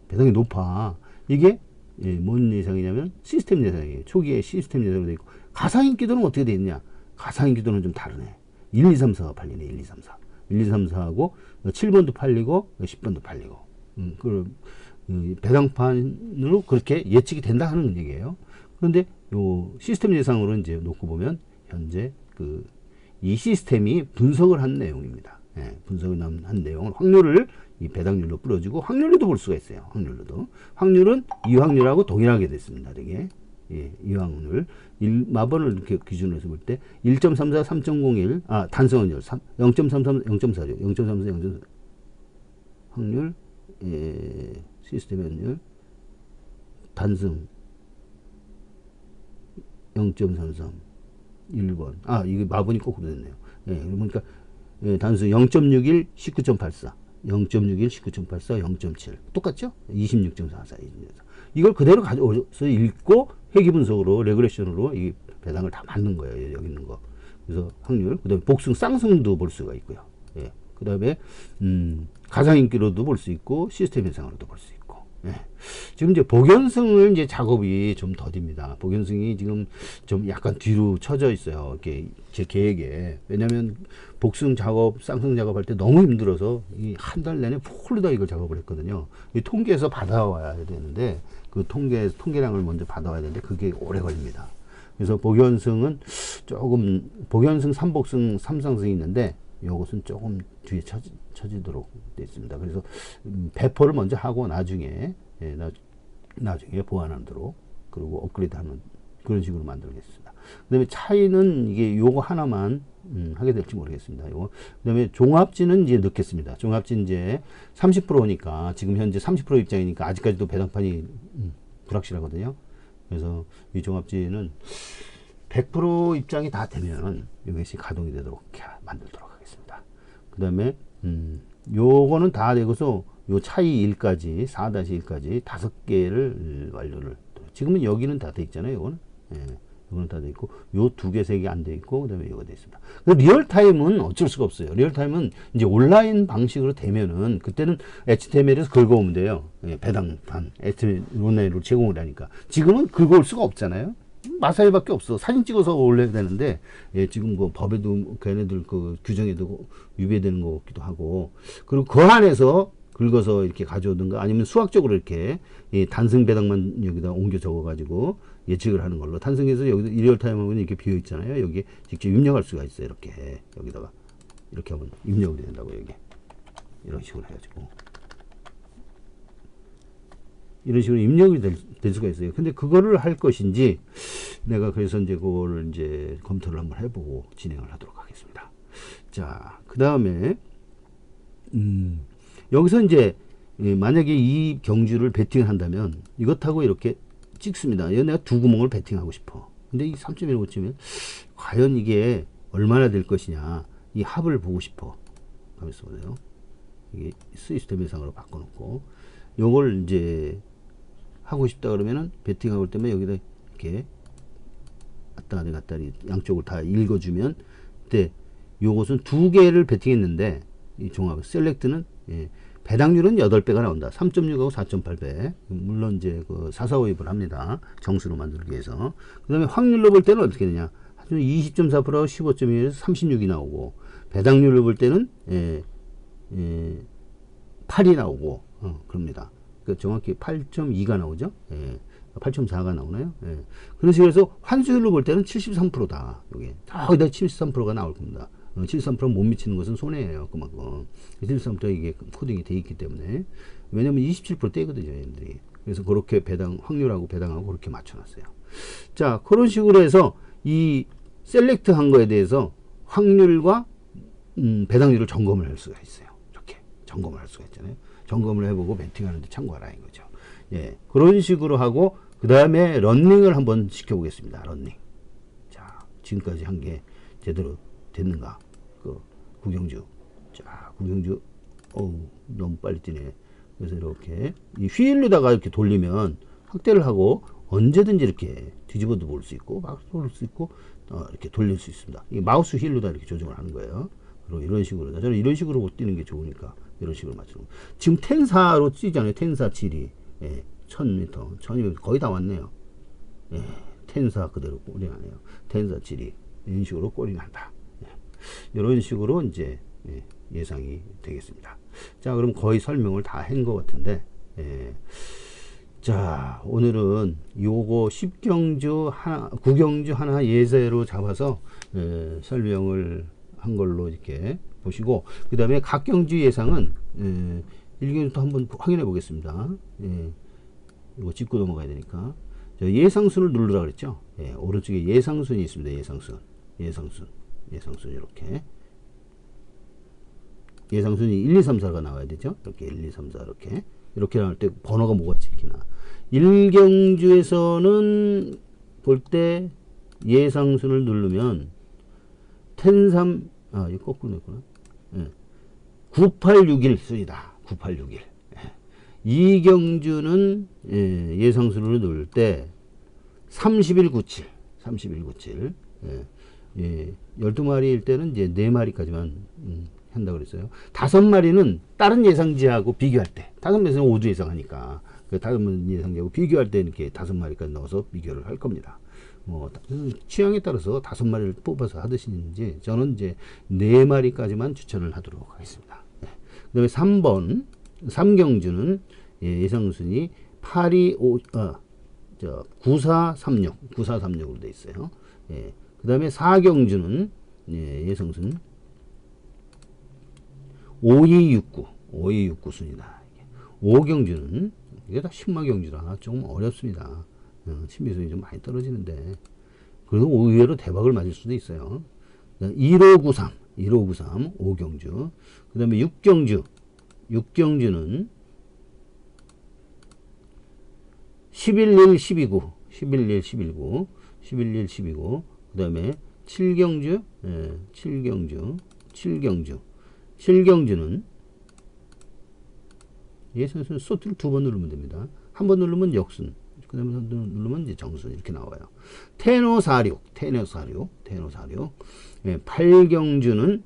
Speaker 1: 배당이 높아. 이게, 예, 뭔 예상이냐면, 시스템 예상이에요. 초기에 시스템 예상으로 되어 있고, 가상인기도는 어떻게 되어 있냐? 가상인기도는 좀 다르네. 1, 2, 3, 4가 팔리네. 1, 2, 3, 4. 1, 2, 3, 4하고, 7번도 팔리고, 10번도 팔리고. 배당판으로 그렇게 예측이 된다 하는 얘기예요. 그런데 요 시스템 예상으로 이제 놓고 보면 현재 이 시스템이 분석을 한 내용입니다. 예, 분석을 한 내용을 확률을 이 배당률로 뿌려주고 확률로도 볼 수가 있어요. 확률은 이 확률하고 동일하게 됐습니다. 되게 예, 이 확률 마번을 이렇게 기준으로 해서 볼 때 1.34, 3.01 단성확률 0.33, 0.46, 0.34, 0.4 확률 예, 시스템 확률 단승 0.33 1번 이거 마번이 거꾸로 됐네요. 예, 그러니까 예, 단수 0.61 19.84 0.61 19.84 0.7 똑같죠? 26.44 이걸 그대로 가져와서 읽고 회귀 분석으로 레그레션으로 이 배당을 다 맞는 거예요. 여기 있는 거. 그래서 확률, 그다음에 복승, 쌍승도 볼 수가 있고요. 예. 그다음에 가상인기로도 볼 수 있고 시스템 현상으로도 볼 수 있고. 예. 지금 이제 복연승을 이제 작업이 좀 더딥니다. 복연승이 지금 좀 약간 뒤로 처져 있어요. 이렇게 제 계획에. 왜냐면 복승 작업, 쌍승 작업할 때 너무 힘들어서 이 한 달 내내 폴로 다 이걸 작업을 했거든요. 이 통계에서 받아와야 되는데 그 통계량을 먼저 받아와야 되는데 그게 오래 걸립니다. 그래서 복연승은 조금 복연승, 삼복승, 삼상승이 있는데 요것은 조금 뒤에 처지도록 되어 있습니다. 그래서 배포를 먼저 하고 나중에 나중에 보완하도록 그리고 업그레이드하는 그런 식으로 만들겠습니다. 그다음에 차이는 이게 요거 하나만 하게 될지 모르겠습니다. 요거 그다음에 종합진은 이제 넣겠습니다. 종합진 이제 30%니까 지금 현재 30% 입장이니까 아직까지도 배당판이 불확실하거든요. 그래서 이 종합진은 100% 입장이 다 되면 이것이 가동이 되도록 만들도록 하겠습니다. 그 다음에 요거는 다 되고서 요 차이 1까지 4-1까지 5개를 완료를 지금은 여기는 다 돼 있잖아요. 요거는 이거는 다 돼 있고 요 2개 3개 안 돼 있고 그다음에 이거 돼 있습니다. 리얼타임은 어쩔 수가 없어요. 리얼타임은 이제 온라인 방식으로 되면은 그때는 HTML에서 긁어오면 돼요. 배당판 HTML 온라인으로 제공을 하니까 지금은 긁어올 수가 없잖아요. 마사일밖에 없어. 사진 찍어서 올려야 되는데 지금 그 법에도 걔네들 그 규정에도 위배되는 것 같기도 하고 그리고 그 안에서 긁어서 이렇게 가져오든가 아니면 수학적으로 이렇게 단승 배당만 여기다 옮겨 적어 가지고 예측을 하는 걸로 단승해서 여기서 리얼타임 하면 이렇게 비어 있잖아요. 여기 직접 입력할 수가 있어요. 이렇게 여기다가 이렇게 하면 입력이 된다고 여기 이런 식으로 해가지고 이런 식으로 입력이 될 수가 있어요. 근데 그거를 할 것인지 내가 그래서 이제 그거를 이제 검토를 한번 해보고 진행을 하도록 하겠습니다. 자, 그 다음에 여기서 이제 만약에 이 경주를 베팅을 한다면 이것하고 이렇게 찍습니다. 내가 두 구멍을 베팅하고 싶어. 근데 이 3.15쯤에 과연 이게 얼마나 될 것이냐 이 합을 보고 싶어. 가만있어 보세요. 이게 시스템 해상으로 바꿔놓고 요걸 이제 하고 싶다 그러면은 베팅하고 올 때면 여기다 이렇게 갔다리 갔다리 양쪽을 다 읽어주면 그때 요것은 2개를 베팅했는데 이 종합 셀렉트는 배당률은 8배가 나온다. 3.6하고 4.8배. 물론 이제 그 445입을 합니다. 정수로 만들기 위해서. 그 다음에 확률로 볼 때는 어떻게 되냐. 20.4%하고 15.1에서 36이 나오고 배당률로 볼 때는 8이 나오고 그럽니다. 정확히 8.2가 나오죠. 8.4가 나오나요? 그런 식으로 해서 환수율로 볼 때는 73%다. 요게 거기다 73%가 나올 겁니다. 73% 못 미치는 것은 손해예요. 그만큼 73% 이게 코딩이 돼 있기 때문에 왜냐면 27% 떼거든요, 얘네들이. 그래서 그렇게 배당 확률하고 배당하고 그렇게 맞춰놨어요. 자, 그런 식으로 해서 이 셀렉트 한 거에 대해서 확률과 배당률을 점검을 할 수가 있어요. 이렇게 점검을 할 수가 있잖아요. 점검을 해보고 베팅하는데 참고하라 이거죠. 예, 그런 식으로 하고 그 다음에 런닝을 한번 시켜보겠습니다. 런닝. 자, 지금까지 한 게 제대로 됐는가? 그 구경주. 자, 구경주. 어우, 너무 빨리 뛰네. 그래서 이렇게 이 휠로다가 이렇게 돌리면 확대를 하고 언제든지 이렇게 뒤집어도 볼 수 있고 막 볼 수 있고 이렇게 돌릴 수 있습니다. 이 마우스 휠로다 이렇게 조정을 하는 거예요. 그리고 이런 식으로 저는 이런 식으로 뛰는 게 좋으니까 이런 식으로 맞추는 거. 지금 텐사로 뛰잖아요. 텐사 7이 1000m, 1200 거의 다 왔네요. 텐사 그대로 꼬링하네요. 텐사 7이 이런 식으로 꼬링한다. 이런 식으로 이제 예상이 되겠습니다. 자, 그럼 거의 설명을 다 한 것 같은데, 자, 오늘은 요거 10경주 하나, 9경주 하나 예제로 잡아서 설명을 한 걸로 이렇게 보시고, 그 다음에 각 경주 예상은 1경주부터 한번 확인해 보겠습니다. 이거 짚고 넘어가야 되니까. 예상순을 누르라 그랬죠. 오른쪽에 예상순이 있습니다. 예상순 이렇게. 예상순이 1, 2, 3, 4가 나와야 되죠. 이렇게 1, 2, 3, 4 이렇게 나올 때 번호가 뭐가 찍히나. 1경주에서는 볼 때 예상순을 누르면 텐삼 이거 거꾸로 냈구나. 9861 순이다. 9861. 이경주는 예상수를 넣을 때 3197, 3197. 예, 12마리일 때는 이제 4마리까지만 한다고 그랬어요. 5마리는 다른 예상지하고 비교할 때, 5마리는 5주 예상하니까, 그 다른 예상지하고 비교할 때 이렇게 5마리까지 넣어서 비교를 할 겁니다. 취향에 따라서 5마리를 뽑아서 하듯이인지, 저는 이제 4마리까지만 추천을 하도록 하겠습니다. 그 다음에 3번, 삼경주는 예상순위 9436으로 되어 있어요. 그 다음에 4경주는 예상순 5269 순이다. 5경주는 이게 다 신마경주라 조금 어렵습니다. 친미성이 좀 많이 떨어지는데 그래도 의외로 대박을 맞을 수도 있어요. 1593 5경주. 그 다음에 6경주는 11일 12구 그 다음에 7경주 7경주는 예선수는 소트를 2번 누르면 됩니다. 한 번 누르면 역순, 그 다음에 누르면 이제 정순 이렇게 나와요. 테너 46 8경주는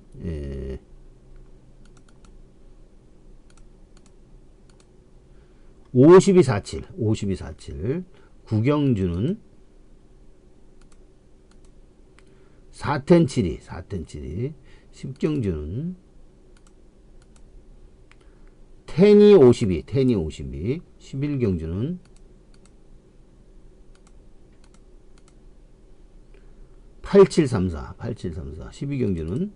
Speaker 1: 5247 9경주는 4텐7이 10경주는 텐이 52 11경주는 8734 12경주는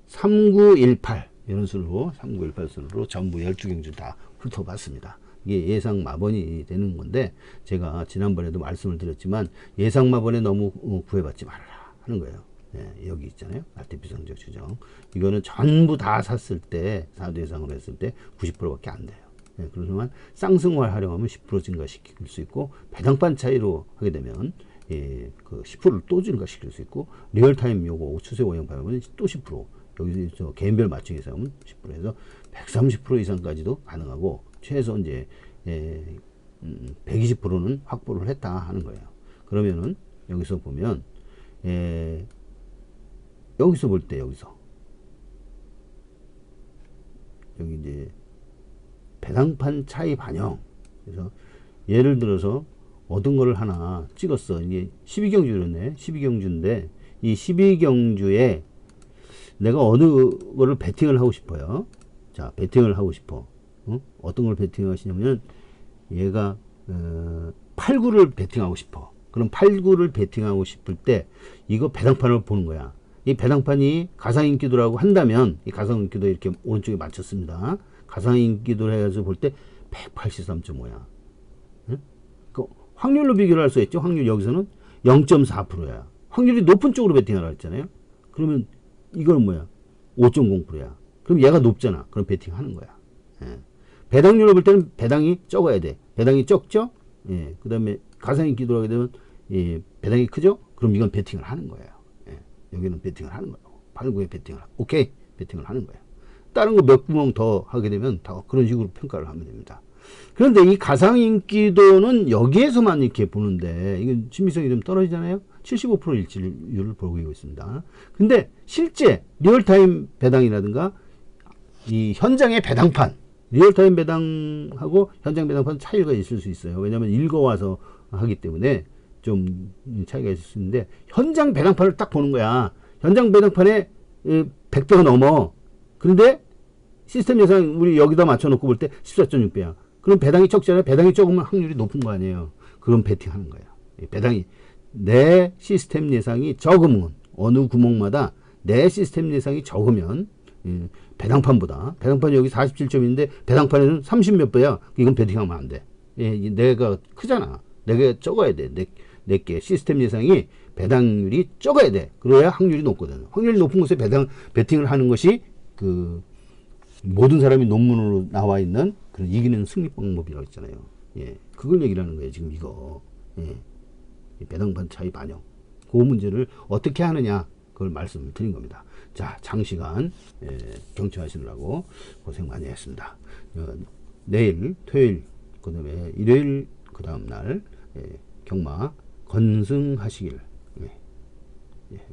Speaker 1: 3918 이런 수로 3918 수로 전부 12경주 다 훑어봤습니다. 이게 예상 마번이 되는 건데 제가 지난번에도 말씀을 드렸지만 예상 마번에 너무 구애받지 말아라 하는 거예요. 여기 있잖아요. 알뜰비상적 추정. 이거는 전부 다 샀을 때 4대 예상으로 했을 때 90%밖에 안 돼요. 그러지만 쌍승화를 활용하면 10% 증가시킬 수 있고 배당판 차이로 하게 되면 그 10%를 또 증가시킬 수 있고 리얼타임 요거 추세 오형 발음은 또 10% 여기서 개인별 맞춤 예상하면 10%에서 130% 이상까지도 가능하고 최소 이제 120%는 확보를 했다 하는 거예요. 그러면은 여기서 보면 여기서 볼 때 여기 이제 배당판 차이 반영. 그래서 예를 들어서 어떤 거를 하나 찍었어. 이게 12경주였네. 12경주인데 이 12경주에 내가 어느 거를 베팅을 하고 싶어요. 자, 베팅을 하고 싶어. 어떤 걸 베팅 하시냐면 얘가 89를 베팅하고 싶어. 그럼 89를 베팅하고 싶을 때 이거 배당판을 보는 거야. 이 배당판이 가상인기도라고 한다면 이 가상인기도 이렇게 오른쪽에 맞췄습니다. 가상인기도를 해서 볼 때 183.5야. 그 확률로 비교를 할 수 있죠. 확률 여기서는 0.4%야. 확률이 높은 쪽으로 베팅하라 했잖아요. 그러면 이건 뭐야? 5.0%야. 그럼 얘가 높잖아. 그럼 베팅하는 거야. 배당률로 볼 때는 배당이 적어야 돼. 배당이 적죠? 그 다음에 가상인기도를 하게 되면 배당이 크죠? 그럼 이건 베팅을 하는 거예요. 여기는 베팅을 하는 거예요. 89에 베팅을 오케이 베팅을 하는 거예요. 다른 거 몇 구멍 더 하게 되면 다 그런 식으로 평가를 하면 됩니다. 그런데 이 가상인기도는 여기에서만 이렇게 보는데 이건 신빙성이 좀 떨어지잖아요. 75% 일치율을 보이고 있습니다. 근데 실제 리얼타임 배당이라든가 이 현장의 배당판 리얼타임 배당하고 현장 배당판 차이가 있을 수 있어요. 왜냐하면 읽어와서 하기 때문에 좀 차이가 있을 수 있는데 현장 배당판을 딱 보는 거야. 현장 배당판에 100배가 넘어. 그런데 시스템 예상 우리 여기다 맞춰놓고 볼 때 14.6배야. 그럼 배당이 적잖아요. 배당이 적으면 확률이 높은 거 아니에요. 그럼 베팅하는 거예요. 배당이 내 시스템 예상이 적으면 어느 구멍마다 내 시스템 예상이 적으면 배당판보다 배당판이 여기 47점인데 배당판에는 30몇 배야. 이건 베팅하면 안 돼. 내가 크잖아. 내가 적어야 돼. 내게 시스템 예상이 배당률이 적어야 돼. 그래야 확률이 높거든. 확률이 높은 곳에 베팅을 하는 것이 그 모든 사람이 논문으로 나와 있는 그런 이기는 승리 방법이라고 있잖아요. 그걸 얘기를 하는 거예요. 지금 이거 배당판 차이 반영. 그 문제를 어떻게 하느냐. 그걸 말씀을 드린 겁니다. 자, 장시간 경청하시느라고 고생 많이 했습니다. 내일 토요일 그 다음에 일요일 그 다음 날 경마 건승하시길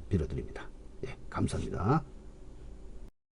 Speaker 1: 빌어드립니다. 감사합니다.